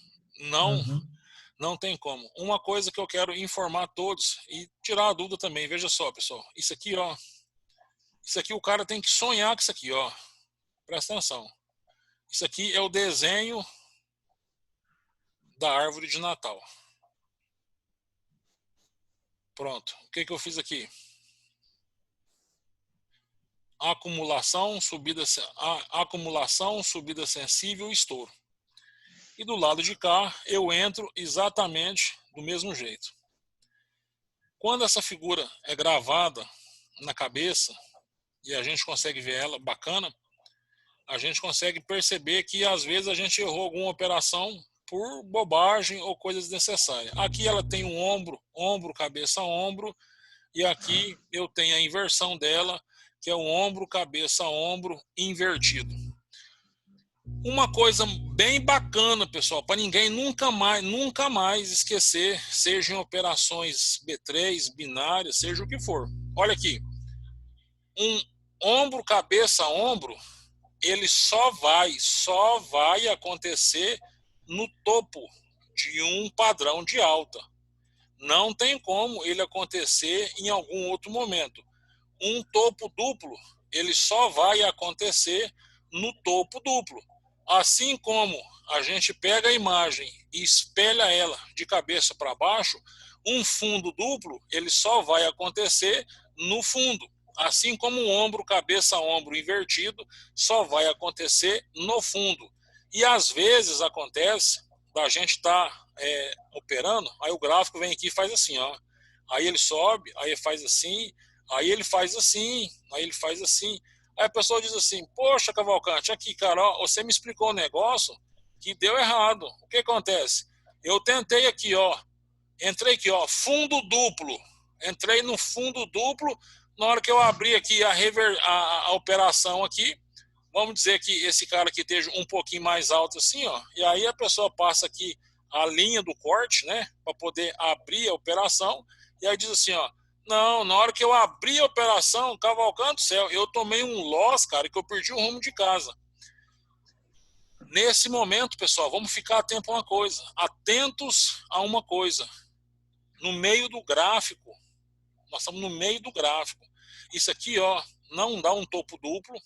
Não tem como. Uma coisa que eu quero informar a todos e tirar a dúvida também, veja só, pessoal, isso aqui, ó, isso aqui o cara tem que sonhar com isso aqui, ó, presta atenção. Isso aqui é o desenho da árvore de Natal. Pronto. O que eu fiz aqui? Acumulação, subida sensível, estouro. E do lado de cá, eu entro exatamente do mesmo jeito. Quando essa figura é gravada na cabeça, e a gente consegue ver ela bacana, a gente consegue perceber que às vezes a gente errou alguma operação por bobagem ou coisas desnecessárias. Aqui ela tem um ombro, cabeça, ombro, e aqui eu tenho a inversão dela, que é o ombro, cabeça, ombro invertido. Uma coisa bem bacana, pessoal, para ninguém nunca mais esquecer, seja em operações B3, binárias, seja o que for. Olha aqui, um ombro, cabeça, ombro, ele só vai acontecer no topo de um padrão de alta. Não tem como ele acontecer em algum outro momento. Um topo duplo, ele só vai acontecer no topo duplo. Assim como a gente pega a imagem e espelha ela de cabeça para baixo, um fundo duplo, ele só vai acontecer no fundo. Assim como o ombro, cabeça, ombro invertido, só vai acontecer no fundo. E às vezes acontece da gente estar operando, aí o gráfico vem aqui e faz assim, ó. Aí ele sobe, aí faz assim, aí ele faz assim, aí ele faz assim. Aí a pessoa diz assim, poxa, Cavalcante, aqui, cara, ó, você me explicou um negócio que deu errado. O que acontece? Eu tentei aqui, ó, entrei aqui, ó, fundo duplo. Entrei no fundo duplo, na hora que eu abri aqui a operação aqui, vamos dizer que esse cara aqui esteja um pouquinho mais alto assim, ó, e aí a pessoa passa aqui a linha do corte, né, para poder abrir a operação, e aí diz assim, ó, não, na hora que eu abri a operação, Cavalcante do céu, eu tomei um loss, cara, que eu perdi o rumo de casa. Nesse momento, pessoal, vamos ficar atentos a uma coisa. No meio do gráfico, nós estamos no meio do gráfico. Isso aqui, ó, não dá um topo duplo,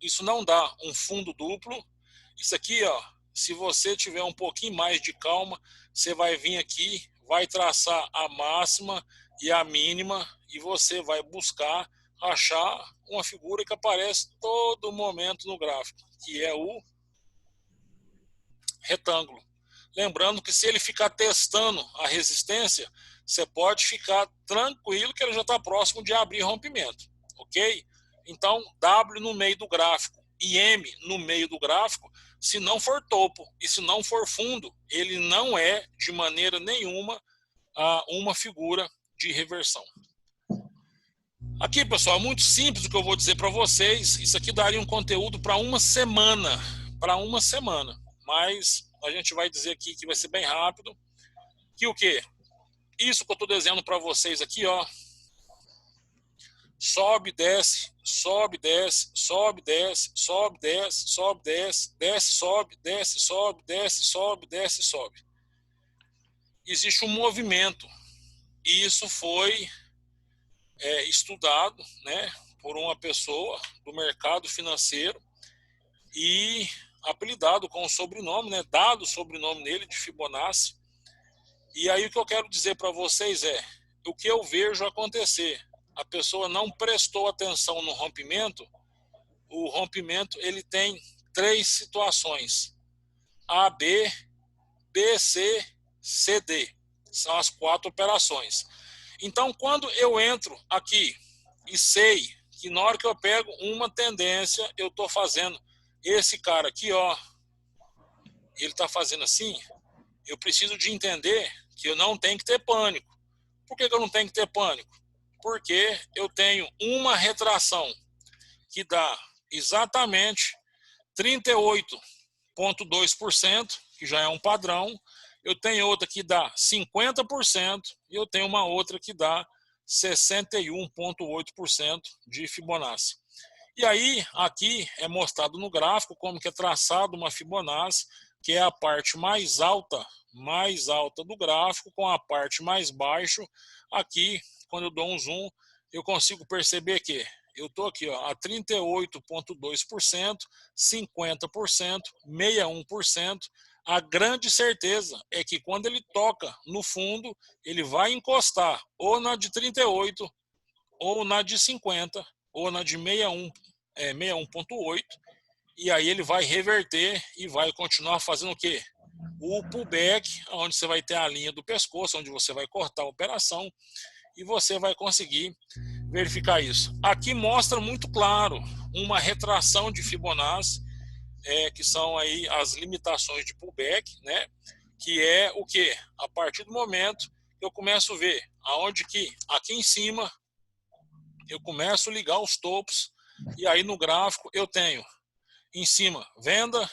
isso não dá um fundo duplo. Isso aqui, ó, se você tiver um pouquinho mais de calma, você vai vir aqui, vai traçar a máxima e a mínima e você vai buscar achar uma figura que aparece todo momento no gráfico, que é o retângulo. Lembrando que se ele ficar testando a resistência, você pode ficar tranquilo que ele já está próximo de abrir rompimento, ok? Então, W no meio do gráfico e M no meio do gráfico, se não for topo e se não for fundo, ele não é de maneira nenhuma uma figura de reversão. Aqui, pessoal, é muito simples o que eu vou dizer para vocês. Isso aqui daria um conteúdo para uma semana, mas a gente vai dizer aqui que vai ser bem rápido. Que o quê? Isso que eu estou desenhando para vocês aqui, ó. Sobe, desce, sobe, desce, sobe, desce, sobe, desce, sobe, desce, desce, sobe, desce, sobe, desce, sobe, desce, sobe. Existe um movimento. E isso foi estudado, né, por uma pessoa do mercado financeiro e apelidado com o sobrenome, né, dado o sobrenome nele de Fibonacci. E aí o que eu quero dizer para vocês é, o que eu vejo acontecer, a pessoa não prestou atenção no rompimento, o rompimento ele tem 3 situações, A, B, B, C, C, D, são as 4 operações. Então, quando eu entro aqui e sei que na hora que eu pego uma tendência, eu estou fazendo esse cara aqui, ó, ele está fazendo assim, eu preciso de entender que eu não tenho que ter pânico. Por que eu não tenho que ter pânico? Porque eu tenho uma retração que dá exatamente 38,2%, que já é um padrão. Eu tenho outra que dá 50% e eu tenho uma outra que dá 61,8% de Fibonacci. E aí, aqui é mostrado no gráfico como que é traçado uma Fibonacci, que é a parte mais alta do gráfico, com a parte mais baixa. Aqui, quando eu dou um zoom, eu consigo perceber que eu estou aqui ó, a 38,2%, 50%, 61%, A grande certeza é que quando ele toca no fundo, ele vai encostar ou na de 38, ou na de 50, ou na de 61.8, e aí ele vai reverter e vai continuar fazendo o quê? O pullback, onde você vai ter a linha do pescoço, onde você vai cortar a operação, e você vai conseguir verificar isso. Aqui mostra muito claro uma retração de Fibonacci, que são aí as limitações de pullback, né? Que é o que? A partir do momento que eu começo a ver aonde que aqui em cima eu começo a ligar os topos, e aí no gráfico eu tenho em cima venda,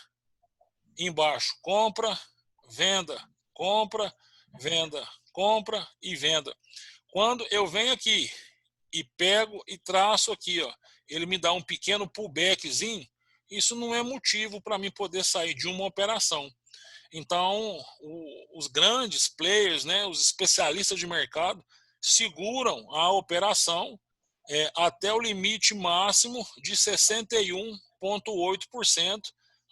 embaixo compra, venda, compra, venda, compra e venda. Quando eu venho aqui e pego e traço aqui, ó, ele me dá um pequeno pullbackzinho, isso não é motivo para mim poder sair de uma operação. Então, os grandes players, né, os especialistas de mercado, seguram a operação até o limite máximo de 61,8%,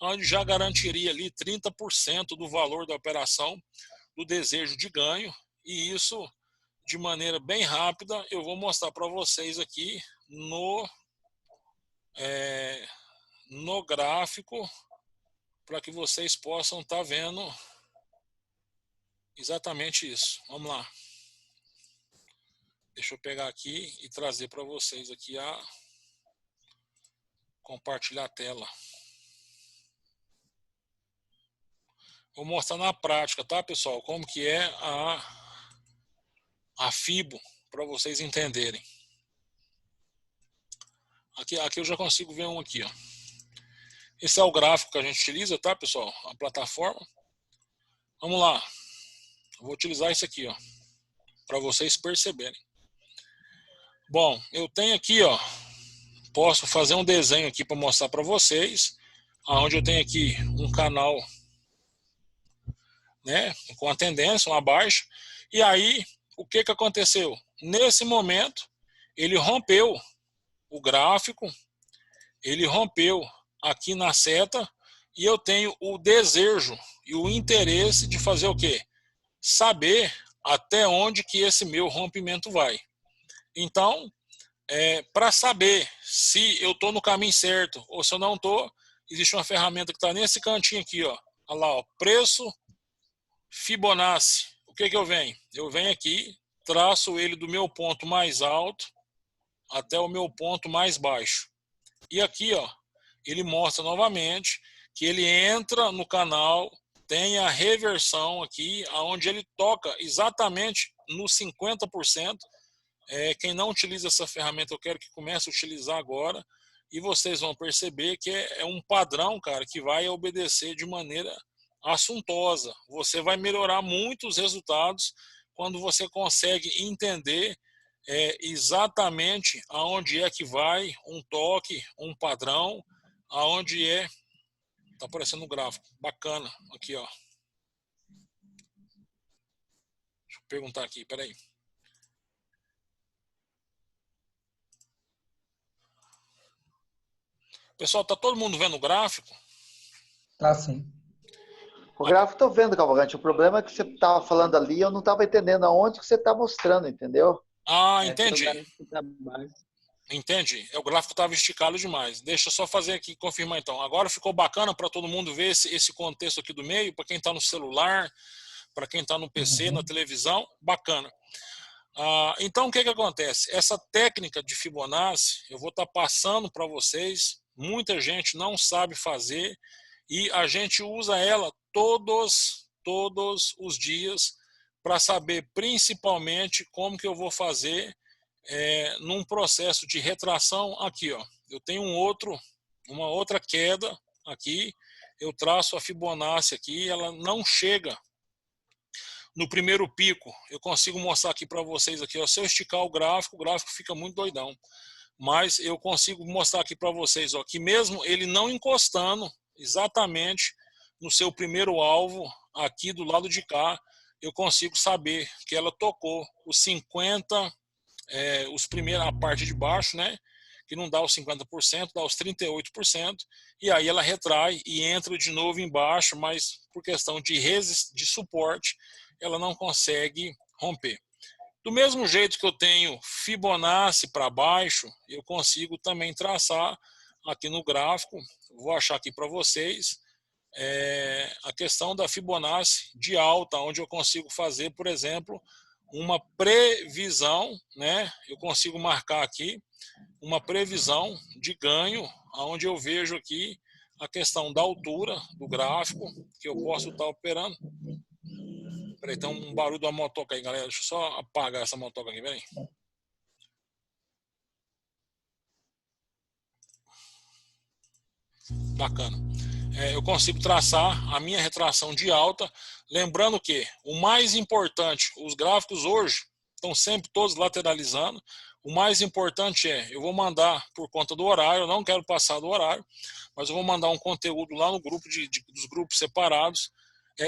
onde já garantiria ali 30% do valor da operação, do desejo de ganho, e isso, de maneira bem rápida, eu vou mostrar para vocês aqui no gráfico, para que vocês possam estar vendo exatamente isso. Vamos lá. Deixa eu pegar aqui e trazer para vocês aqui compartilhar a tela. Vou mostrar na prática, tá, pessoal? Como que é a Fibo, para vocês entenderem. Aqui eu já consigo ver um aqui, ó. Esse é o gráfico que a gente utiliza, tá, pessoal? A plataforma. Vamos lá. Eu vou utilizar isso aqui, ó, para vocês perceberem. Bom, eu tenho aqui, ó, posso fazer um desenho aqui para mostrar para vocês, onde eu tenho aqui um canal, né, com a tendência, uma baixa, e aí, o que aconteceu? Nesse momento, ele rompeu o gráfico, ele rompeu aqui na seta, e eu tenho o desejo e o interesse de fazer o quê? Saber até onde que esse meu rompimento vai. Então, para saber se eu estou no caminho certo ou se eu não estou, existe uma ferramenta que está nesse cantinho aqui, ó. Olha lá, ó, preço Fibonacci. O que eu venho? Eu venho aqui, traço ele do meu ponto mais alto até o meu ponto mais baixo. E aqui, ó, ele mostra novamente que ele entra no canal, tem a reversão aqui, onde ele toca exatamente no 50%. Quem não utiliza essa ferramenta, eu quero que comece a utilizar agora, e vocês vão perceber que é um padrão, cara, que vai obedecer de maneira assuntosa. Você vai melhorar muito os resultados quando você consegue entender exatamente aonde é que vai um toque, um padrão, aonde tá aparecendo no gráfico, bacana, aqui, ó. Deixa eu perguntar aqui, peraí. Pessoal, tá todo mundo vendo o gráfico? Tá sim. O gráfico estou vendo, Cavalcante. O problema é que você estava falando ali, eu não estava entendendo aonde que você está mostrando, entendeu? Ah, entendi. Entendi. O gráfico estava esticado demais. Deixa eu só fazer aqui, confirmar então. Agora ficou bacana para todo mundo ver esse contexto aqui do meio, para quem está no celular, para quem está no PC, na televisão, bacana. Então, o que acontece? Essa técnica de Fibonacci, eu vou estar passando para vocês, muita gente não sabe fazer, e a gente usa ela todos os dias para saber principalmente como que eu vou fazer num processo de retração aqui, ó. Eu tenho uma outra queda aqui, eu traço a Fibonacci aqui, ela não chega no primeiro pico. Eu consigo mostrar aqui para vocês aqui, ó, se eu esticar o gráfico fica muito doidão. Mas eu consigo mostrar aqui para vocês, ó, que mesmo ele não encostando exatamente no seu primeiro alvo, aqui do lado de cá, eu consigo saber que ela tocou os 50, a parte de baixo, né? que não dá os 50%, dá os 38%, e aí ela retrai e entra de novo embaixo, mas por questão de suporte, ela não consegue romper. Do mesmo jeito que eu tenho Fibonacci para baixo, eu consigo também traçar aqui no gráfico, vou achar aqui para vocês, a questão da Fibonacci de alta, onde eu consigo fazer, por exemplo, uma previsão, né? Eu consigo marcar aqui uma previsão de ganho, onde eu vejo aqui a questão da altura do gráfico, que eu posso estar operando. Peraí, tem um barulho da motoca aí, galera. Deixa eu só apagar essa motoca aqui, peraí. Bacana. Eu consigo traçar a minha retração de alta, lembrando que o mais importante, os gráficos hoje estão sempre todos lateralizando, o mais importante eu vou mandar por conta do horário, eu não quero passar do horário, mas eu vou mandar um conteúdo lá no grupo dos grupos separados,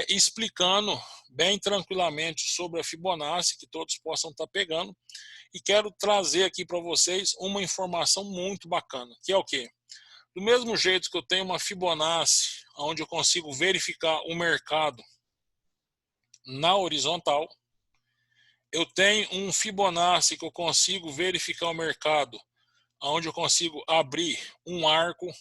explicando bem tranquilamente sobre a Fibonacci, que todos possam estar pegando, e quero trazer aqui para vocês uma informação muito bacana, que é o quê? Do mesmo jeito que eu tenho uma Fibonacci, onde eu consigo verificar o mercado na horizontal, eu tenho um Fibonacci que eu consigo verificar o mercado, onde eu consigo abrir um arco. O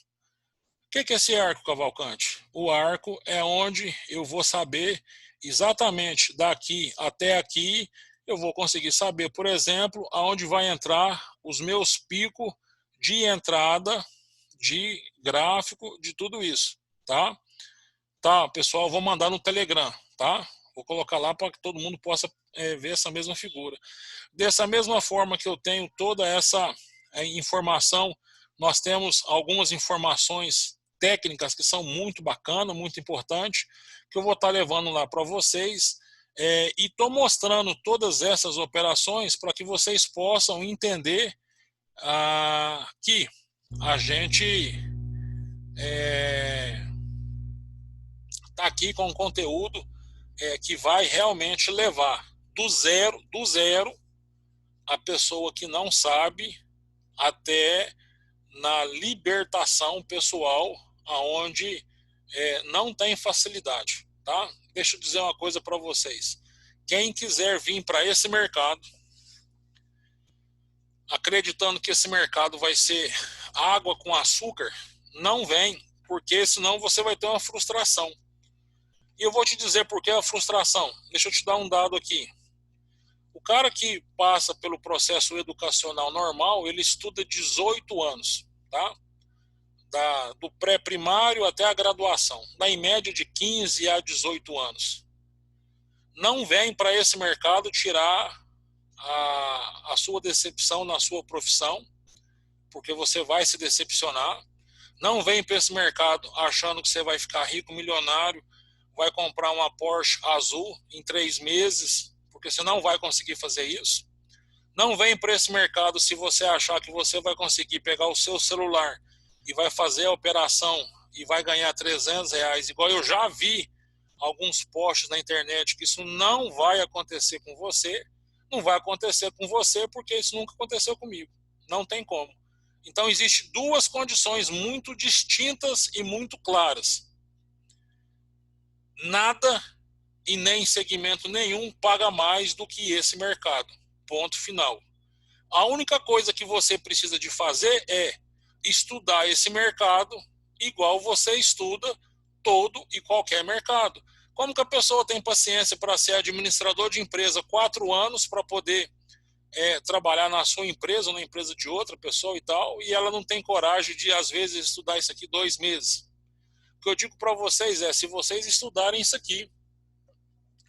que é esse arco, Cavalcante? O arco é onde eu vou saber exatamente daqui até aqui, eu vou conseguir saber, por exemplo, aonde vai entrar os meus picos de entrada, de gráfico, de tudo isso, tá? Tá, pessoal, vou mandar no Telegram, tá? Vou colocar lá para que todo mundo possa ver essa mesma figura. Dessa mesma forma que eu tenho toda essa informação, nós temos algumas informações técnicas que são muito bacanas, muito importantes, que eu vou estar levando lá para vocês, e estou mostrando todas essas operações para que vocês possam entender que a gente está aqui com um conteúdo que vai realmente levar do zero a pessoa que não sabe até na libertação pessoal, aonde não tem facilidade, tá? Deixa eu dizer uma coisa para vocês. Quem quiser vir para esse mercado, acreditando que esse mercado vai ser água com açúcar, não vem, porque senão você vai ter uma frustração. E eu vou te dizer por que a frustração. Deixa eu te dar um dado aqui. O cara que passa pelo processo educacional normal, ele estuda 18 anos, tá? Do pré-primário até a graduação, em média de 15 a 18 anos. Não vem para esse mercado tirar a sua decepção na sua profissão, porque você vai se decepcionar. Não vem para esse mercado achando que você vai ficar rico, milionário, vai comprar uma Porsche azul em 3 meses, porque você não vai conseguir fazer isso. Não vem para esse mercado se você achar que você vai conseguir pegar o seu celular e vai fazer a operação e vai ganhar R$300, igual eu já vi alguns posts na internet, que isso não vai acontecer com você. Não vai acontecer com você porque isso nunca aconteceu comigo. Não tem como. Então, existem duas condições muito distintas e muito claras. Nada e nem segmento nenhum paga mais do que esse mercado. Ponto final. A única coisa que você precisa de fazer é estudar esse mercado igual você estuda todo e qualquer mercado. Como que a pessoa tem paciência para ser administrador de empresa 4 anos para poder trabalhar na sua empresa ou na empresa de outra pessoa e tal, e ela não tem coragem de, às vezes, estudar isso aqui 2 meses? O que eu digo para vocês se vocês estudarem isso aqui,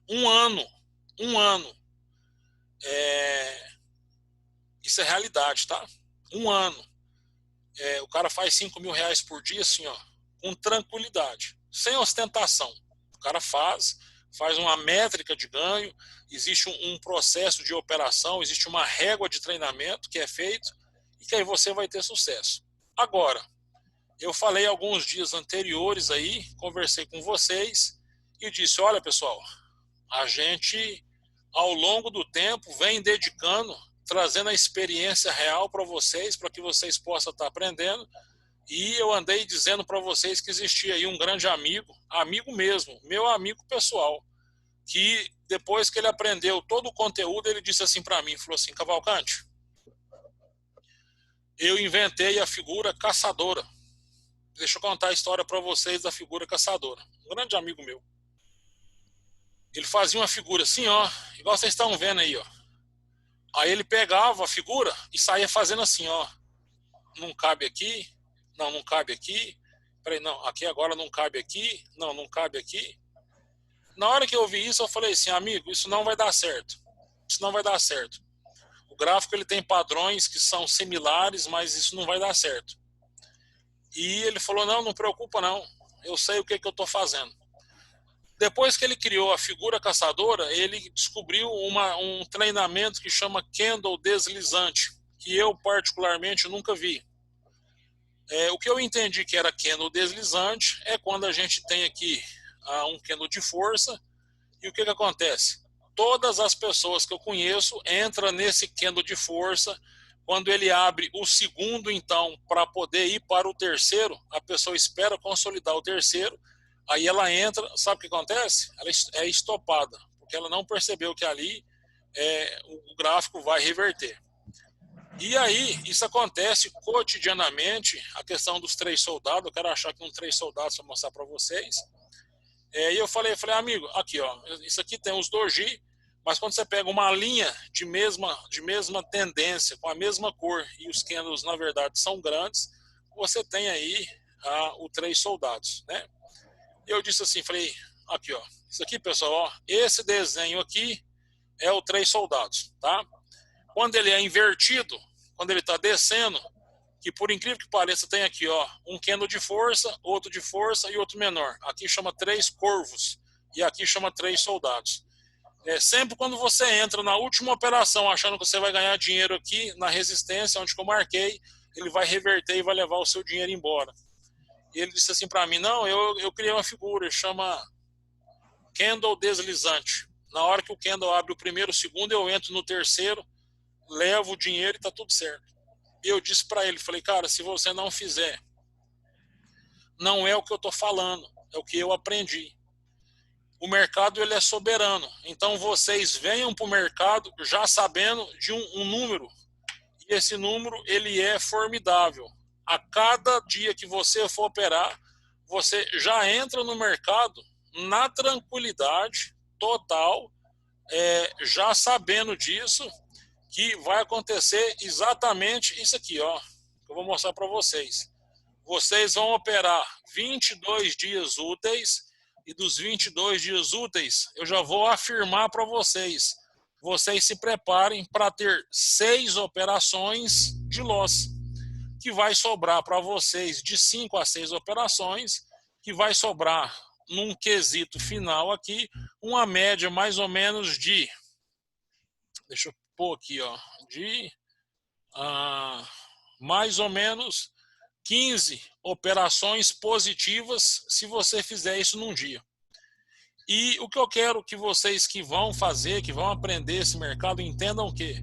um ano, isso é realidade, tá? Um ano. O cara faz R$5.000 por dia, assim, ó, com tranquilidade, sem ostentação. O cara faz uma métrica de ganho, existe um processo de operação, existe uma régua de treinamento que é feito e que aí você vai ter sucesso. Agora, eu falei alguns dias anteriores aí, conversei com vocês e disse, olha pessoal, a gente ao longo do tempo vem dedicando trazendo a experiência real para vocês, para que vocês possam estar aprendendo. E eu andei dizendo para vocês que existia aí um grande amigo, amigo mesmo, meu amigo pessoal, que depois que ele aprendeu todo o conteúdo, ele disse assim para mim, falou assim: Cavalcante, eu inventei a figura caçadora. Deixa eu contar a história para vocês da figura caçadora. Um grande amigo meu. Ele fazia uma figura assim, ó, igual vocês estão vendo aí, ó. Aí ele pegava a figura e saía fazendo assim, ó. Não cabe aqui, não cabe aqui. Peraí, não, aqui agora não cabe aqui, não cabe aqui. Na hora que eu vi isso, eu falei assim, amigo, isso não vai dar certo. Isso não vai dar certo. O gráfico ele tem padrões que são similares, mas isso não vai dar certo. E ele falou, não preocupa não, eu sei o que eu estou fazendo. Depois que ele criou a figura caçadora, ele descobriu um treinamento que chama candle deslizante, que eu particularmente nunca vi. O que eu entendi que era candle deslizante é quando a gente tem aqui um candle de força, e o que acontece? Todas as pessoas que eu conheço entram nesse candle de força. Quando ele abre o segundo, então, para poder ir para o terceiro, a pessoa espera consolidar o terceiro, aí ela entra, sabe o que acontece? Ela é estopada, porque ela não percebeu que ali o gráfico vai reverter. E aí, isso acontece cotidianamente, a questão dos 3 soldados, eu quero achar aqui 3 soldados para mostrar para vocês. E eu falei, amigo, aqui, ó, isso aqui tem os doji, mas quando você pega uma linha de mesma tendência, com a mesma cor, e os candles, na verdade, são grandes, você tem aí o 3 soldados, né? Eu disse assim, falei, aqui, ó, isso aqui, pessoal, ó, esse desenho aqui é o 3 soldados, tá? Quando ele é invertido, quando ele está descendo, que por incrível que pareça tem aqui, ó, um candle de força, outro de força e outro menor. Aqui chama 3 corvos e aqui chama 3 soldados. Sempre quando você entra na última operação achando que você vai ganhar dinheiro aqui na resistência, onde eu marquei, ele vai reverter e vai levar o seu dinheiro embora. E ele disse assim para mim, não, eu criei uma figura, chama candle deslizante. Na hora que o candle abre o primeiro, o segundo, eu entro no terceiro, levo o dinheiro e tá tudo certo. E eu disse para ele, falei, cara, se você não fizer, não é o que eu tô falando, é o que eu aprendi. O mercado ele é soberano, então vocês venham para o mercado já sabendo de um número, e esse número ele é formidável. A cada dia que você for operar, você já entra no mercado na tranquilidade total, já sabendo disso, que vai acontecer exatamente isso aqui, ó, que eu vou mostrar para vocês. Vocês vão operar 22 dias úteis, e dos 22 dias úteis, eu já vou afirmar para vocês, vocês se preparem para ter 6 operações de loss, que vai sobrar para vocês de 5 a 6 operações, que vai sobrar num quesito final aqui, uma média mais ou menos de, deixa eu pôr aqui, ó, de mais ou menos 15 operações positivas se você fizer isso num dia. E o que eu quero que vocês que vão fazer, que vão aprender esse mercado, entendam que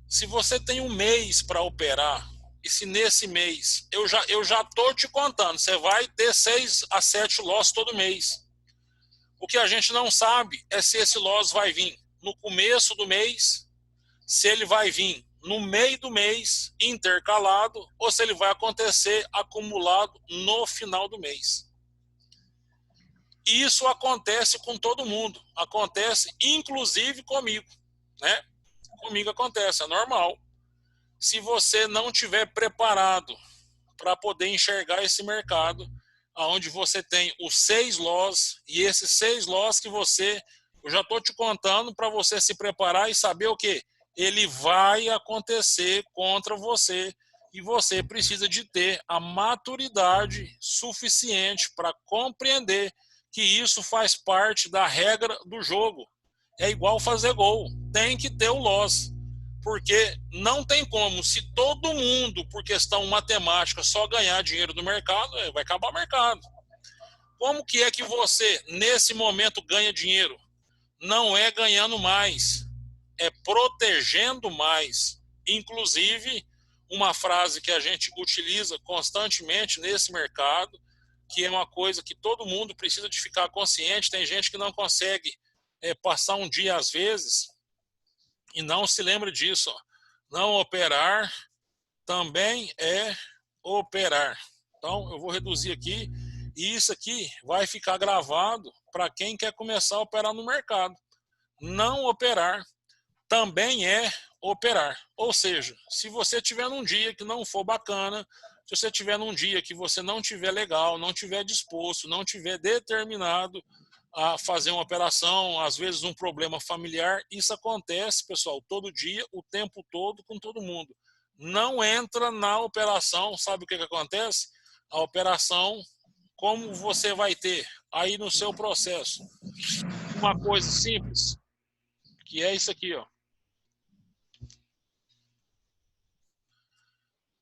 se você tem um mês para operar, e se nesse mês, eu já estou te contando, você vai ter 6 a 7 loss todo mês. O que a gente não sabe é se esse loss vai vir no começo do mês, se ele vai vir no meio do mês, intercalado, ou se ele vai acontecer acumulado no final do mês. Isso acontece com todo mundo, acontece inclusive comigo, né? Comigo acontece, é normal. Se você não tiver preparado para poder enxergar esse mercado, onde você tem os 6 loss, e esses 6 loss que eu já estou te contando para você se preparar e saber o quê? Ele vai acontecer contra você, e você precisa de ter a maturidade suficiente para compreender que isso faz parte da regra do jogo. É igual fazer gol, tem que ter o loss, porque não tem como, se todo mundo, por questão matemática, só ganhar dinheiro do mercado, vai acabar o mercado. Como que é que você, nesse momento, ganha dinheiro? Não é ganhando mais, é protegendo mais. Inclusive, uma frase que a gente utiliza constantemente nesse mercado, que é uma coisa que todo mundo precisa de ficar consciente. Tem gente que não consegue passar um dia, às vezes, e não se lembra disso. Ó. Não operar também é operar. Então, eu vou reduzir aqui. E isso aqui vai ficar gravado para quem quer começar a operar no mercado. Não operar também é operar. Ou seja, se você tiver num dia que não for bacana, se você tiver num dia que você não tiver legal, não tiver disposto, não tiver determinado a fazer uma operação, às vezes um problema familiar, isso acontece, pessoal, todo dia, o tempo todo, com todo mundo. Não entra na operação, sabe o que acontece? A operação, como você vai ter aí no seu processo? Uma coisa simples, que é isso aqui, ó.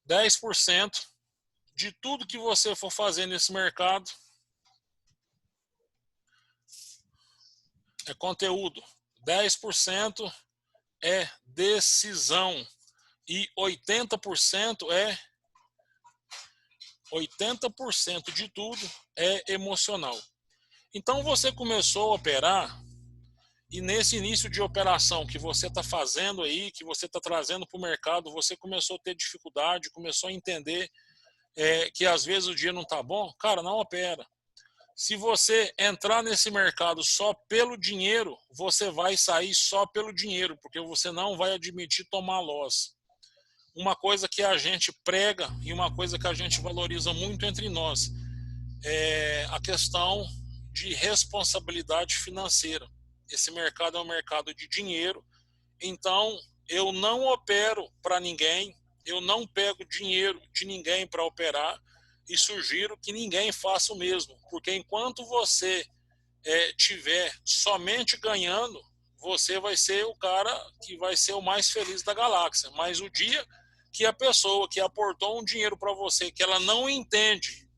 10% de tudo que você for fazer nesse mercado é conteúdo. 10% é decisão. E 80% de tudo é emocional. Então você começou a operar, e nesse início de operação que você está fazendo aí, que você está trazendo para o mercado, você começou a ter dificuldade, começou a entender que às vezes o dia não está bom, cara, não opera. Se você entrar nesse mercado só pelo dinheiro, você vai sair só pelo dinheiro, porque você não vai admitir tomar loss. Uma coisa que a gente prega e uma coisa que a gente valoriza muito entre nós é a questão de responsabilidade financeira. Esse mercado é um mercado de dinheiro, então eu não opero para ninguém, eu não pego dinheiro de ninguém para operar e sugiro que ninguém faça o mesmo, porque enquanto você tiver somente ganhando, você vai ser o cara que vai ser o mais feliz da galáxia. Mas o dia que a pessoa que aportou um dinheiro para você, que ela não entende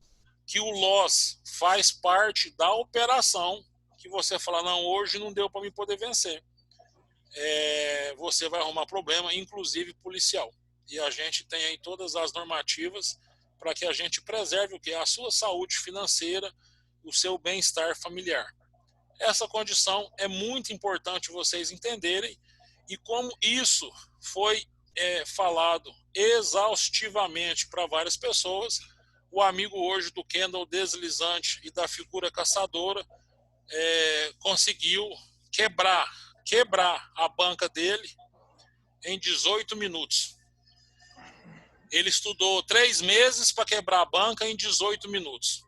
que o loss faz parte da operação, que você fala, não, hoje não deu para me poder vencer. Você vai arrumar problema, inclusive policial. E a gente tem aí todas as normativas para que a gente preserve o que é a sua saúde financeira, o seu bem-estar familiar. Essa condição é muito importante vocês entenderem, e como isso foi falado exaustivamente para várias pessoas, o amigo hoje do candle deslizante e da figura caçadora conseguiu quebrar a banca dele em 18 minutos. Ele estudou 3 meses para quebrar a banca em 18 minutos.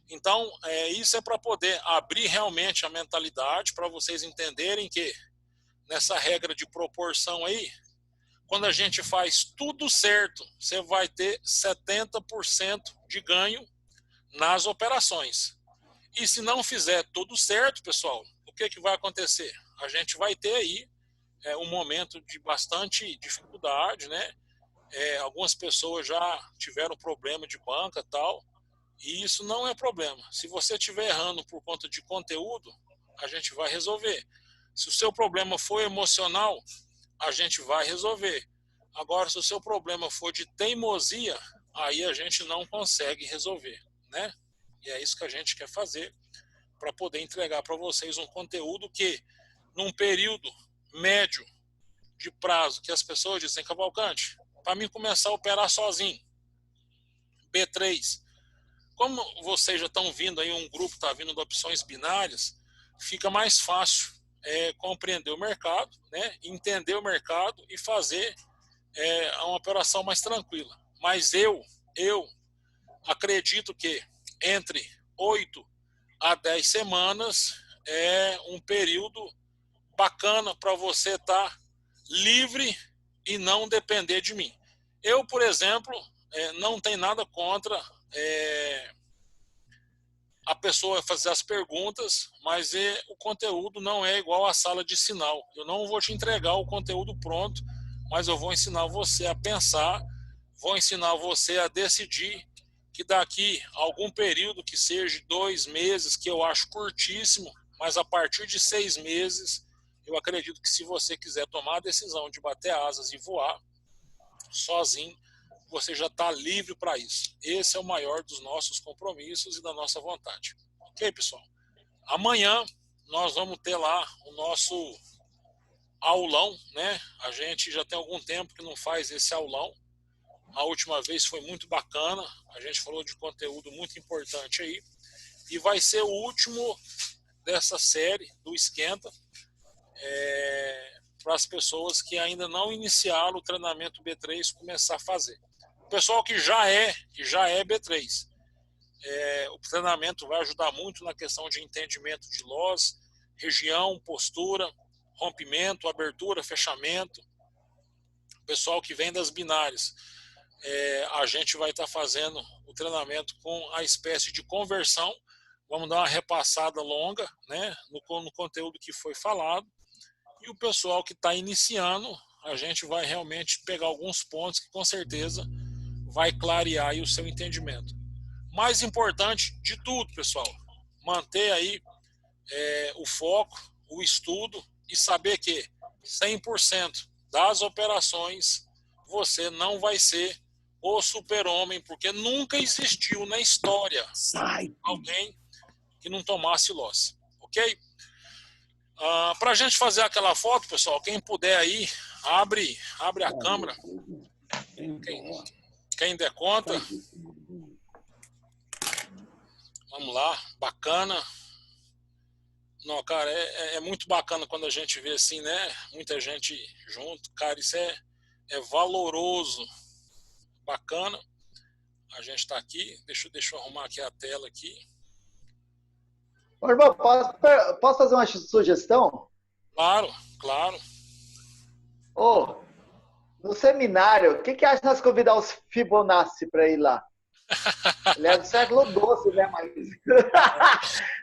Então, isso é para poder abrir realmente a mentalidade, para vocês entenderem que nessa regra de proporção aí, quando a gente faz tudo certo, você vai ter 70% de ganho nas operações. E se não fizer tudo certo, pessoal, o que vai acontecer? A gente vai ter aí um momento de bastante dificuldade, né? Algumas pessoas já tiveram problema de banca e tal, e isso não é problema. Se você estiver errando por conta de conteúdo, a gente vai resolver. Se o seu problema for emocional, a gente vai resolver. Agora, se o seu problema for de teimosia, aí a gente não consegue resolver, né? E é isso que a gente quer fazer para poder entregar para vocês um conteúdo que, num período médio de prazo, que as pessoas dizem, Cavalcante, para mim começar a operar sozinho, B3, como vocês já estão vindo aí, um grupo está vindo de opções binárias, fica mais fácil compreender o mercado, né, entender o mercado e fazer uma operação mais tranquila. Mas eu acredito que entre 8 a 10 semanas é um período bacana para você estar livre e não depender de mim. Eu, por exemplo, não tenho nada contra a pessoa fazer as perguntas, mas o conteúdo não é igual à sala de sinal. Eu não vou te entregar o conteúdo pronto, mas eu vou ensinar você a pensar, vou ensinar você a decidir que daqui a algum período, que seja 2 meses, que eu acho curtíssimo, mas a partir de 6 meses, eu acredito que se você quiser tomar a decisão de bater asas e voar sozinho, você já está livre para isso. Esse é o maior dos nossos compromissos e da nossa vontade. Ok, pessoal? Amanhã nós vamos ter lá o nosso aulão, né? A gente já tem algum tempo que não faz esse aulão. A última vez foi muito bacana. A gente falou de conteúdo muito importante aí. E vai ser o último dessa série do Esquenta para as pessoas que ainda não iniciaram o treinamento B3 começar a fazer. O pessoal que já é B3, o treinamento vai ajudar muito na questão de entendimento de loss, região, postura, rompimento, abertura, fechamento. O pessoal que vem das binárias, a gente vai estar fazendo o treinamento com a espécie de conversão. Vamos dar uma repassada longa, né, no conteúdo que foi falado. E o pessoal que está iniciando, a gente vai realmente pegar alguns pontos que com certeza vai clarear aí o seu entendimento. Mais importante de tudo, pessoal, manter aí o foco, o estudo e saber que 100% das operações você não vai ser o super-homem, porque nunca existiu na história alguém que não tomasse loss, ok? Para a gente fazer aquela foto, pessoal, quem puder aí, abre a câmera. Quem der conta. Vamos lá, bacana. Não, cara, é muito bacana quando a gente vê assim, né? Muita gente junto. Cara, isso é valoroso. Bacana. A gente está aqui. Deixa eu arrumar aqui a tela aqui. Ô, irmão, posso fazer uma sugestão? Claro, claro. Ô, no seminário, o que acha de nós convidar os Fibonacci para ir lá? Ele é do século XII, né? Mas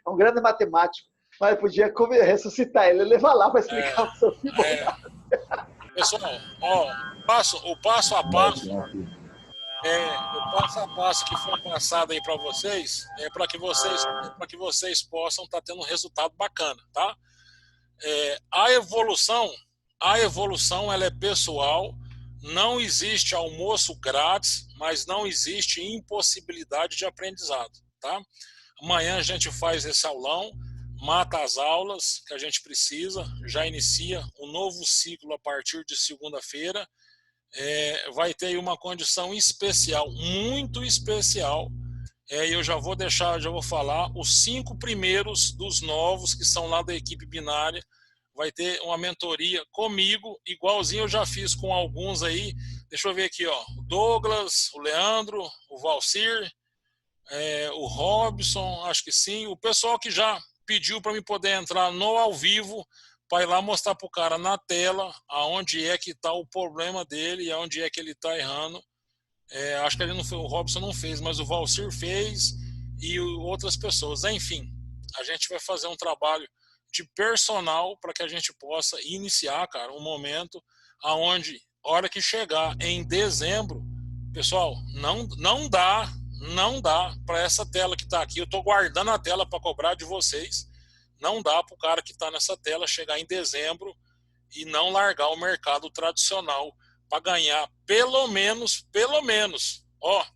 é um grande matemático. Mas podia ressuscitar ele e levar lá para explicar o seu Fibonacci. Pessoal, ó, o passo a passo que foi passado aí para vocês, para que vocês possam estar tendo um resultado bacana, tá? A evolução ela é pessoal. Não existe almoço grátis, mas não existe impossibilidade de aprendizado, tá? Amanhã a gente faz esse aulão, mata as aulas que a gente precisa, já inicia um novo ciclo a partir de segunda-feira. Vai ter uma condição especial, muito especial. Eu já vou falar, os 5 primeiros dos novos que são lá da equipe binária, vai ter uma mentoria comigo, igualzinho eu já fiz com alguns aí. Deixa eu ver aqui, ó, o Douglas, o Leandro, o Valcir, o Robson, acho que sim. O pessoal que já pediu para me poder entrar no ao vivo, para ir lá mostrar para o cara na tela aonde é que está o problema dele e aonde é que ele está errando. Acho que ele não fez, o Robson não fez, mas o Valcir fez e outras pessoas. Enfim, a gente vai fazer um trabalho de personal para que a gente possa iniciar, cara, um momento aonde, hora que chegar em dezembro, pessoal, não dá para essa tela que está aqui. Eu estou guardando a tela para cobrar de vocês. Não dá para o cara que está nessa tela chegar em dezembro e não largar o mercado tradicional para ganhar pelo menos, ó,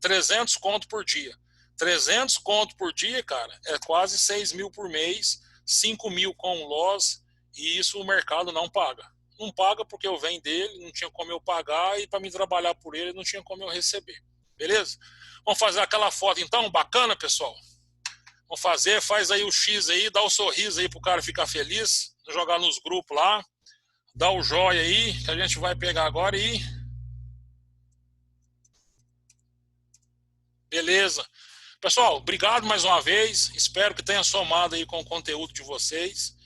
300 conto por dia. 300 conto por dia, cara, é quase 6 mil por mês, 5 mil com loss, e isso o mercado não paga. Não paga porque eu venho dele, não tinha como eu pagar, e para me trabalhar por ele, não tinha como eu receber. Beleza? Vamos fazer aquela foto então, bacana, pessoal? Vamos fazer, faz aí o X aí, dá o sorriso aí pro cara ficar feliz, jogar nos grupos lá, dá o joia aí, que a gente vai pegar agora e... Beleza. Pessoal, obrigado mais uma vez, espero que tenha somado aí com o conteúdo de vocês.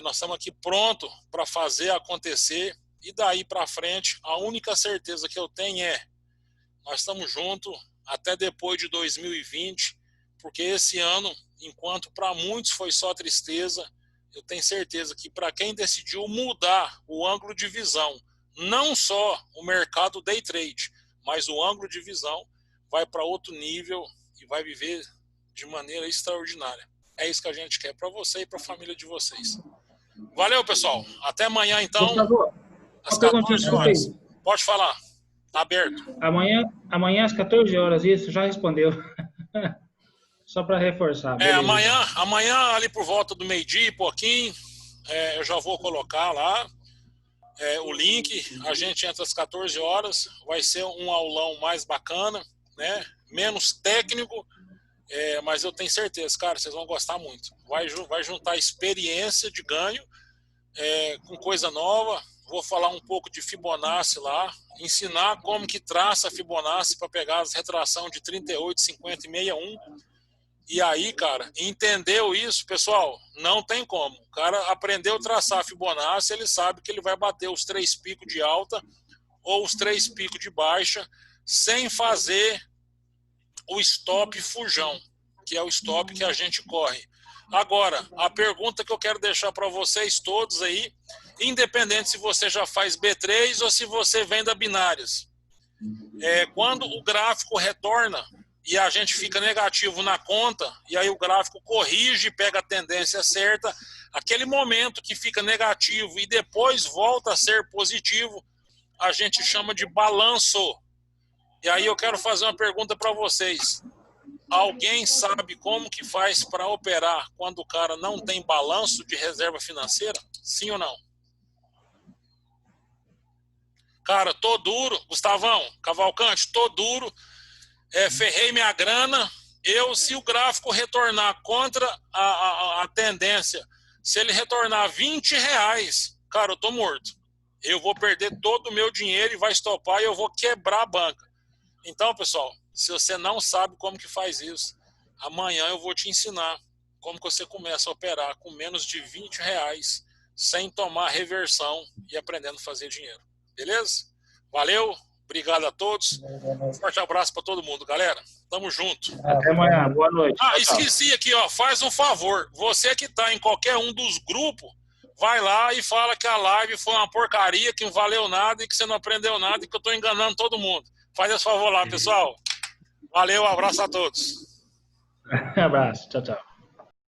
Nós estamos aqui pronto para fazer acontecer, e daí para frente, a única certeza que eu tenho nós estamos juntos até depois de 2020, porque esse ano, enquanto para muitos foi só tristeza, eu tenho certeza que para quem decidiu mudar o ângulo de visão, não só o mercado day trade, mas o ângulo de visão, vai para outro nível e vai viver de maneira extraordinária. É isso que a gente quer para você e para a família de vocês. Valeu, pessoal. Até amanhã, então, Gustavo, às uma perguntinha 14 só horas. aí. Pode falar. Tá aberto. Amanhã às 14 horas, isso, já respondeu. Só para reforçar. Beleza. Amanhã ali por volta do meio-dia e pouquinho, eu já vou colocar lá o link. A gente entra às 14 horas. Vai ser um aulão mais bacana, né? Menos técnico, mas eu tenho certeza, cara, vocês vão gostar muito. Vai juntar experiência de ganho com coisa nova. Vou falar um pouco de Fibonacci lá, ensinar como que traça a Fibonacci para pegar as retração de 38, 50 e 61. E aí, cara, entendeu isso, pessoal? Não tem como. O cara aprendeu a traçar a Fibonacci, ele sabe que ele vai bater os 3 picos de alta ou os 3 picos de baixa sem fazer o stop fujão, que é o stop que a gente corre. Agora, a pergunta que eu quero deixar para vocês todos aí, independente se você já faz B3 ou se você venda binárias, quando o gráfico retorna e a gente fica negativo na conta, e aí o gráfico corrige, pega a tendência certa, aquele momento que fica negativo e depois volta a ser positivo, a gente chama de balanço. E aí eu quero fazer uma pergunta para vocês. Alguém sabe como que faz para operar quando o cara não tem balanço de reserva financeira? Sim ou não? Cara, tô duro, Gustavão, Cavalcante, tô duro, ferrei minha grana. Se o gráfico retornar contra a tendência, se ele retornar R$20, cara, eu tô morto. Eu vou perder todo o meu dinheiro e vai estopar e eu vou quebrar a banca. Então, pessoal, se você não sabe como que faz isso, amanhã eu vou te ensinar como que você começa a operar com menos de R$20, sem tomar reversão e aprendendo a fazer dinheiro. Beleza? Valeu, obrigado a todos. Forte abraço para todo mundo, galera. Tamo junto. Até amanhã, boa noite. Esqueci aqui, ó, faz um favor. Você que tá em qualquer um dos grupos, vai lá e fala que a live foi uma porcaria, que não valeu nada e que você não aprendeu nada e que eu tô enganando todo mundo. Faz esse favor lá, pessoal. Valeu, abraço a todos. Abraço, tchau, tchau.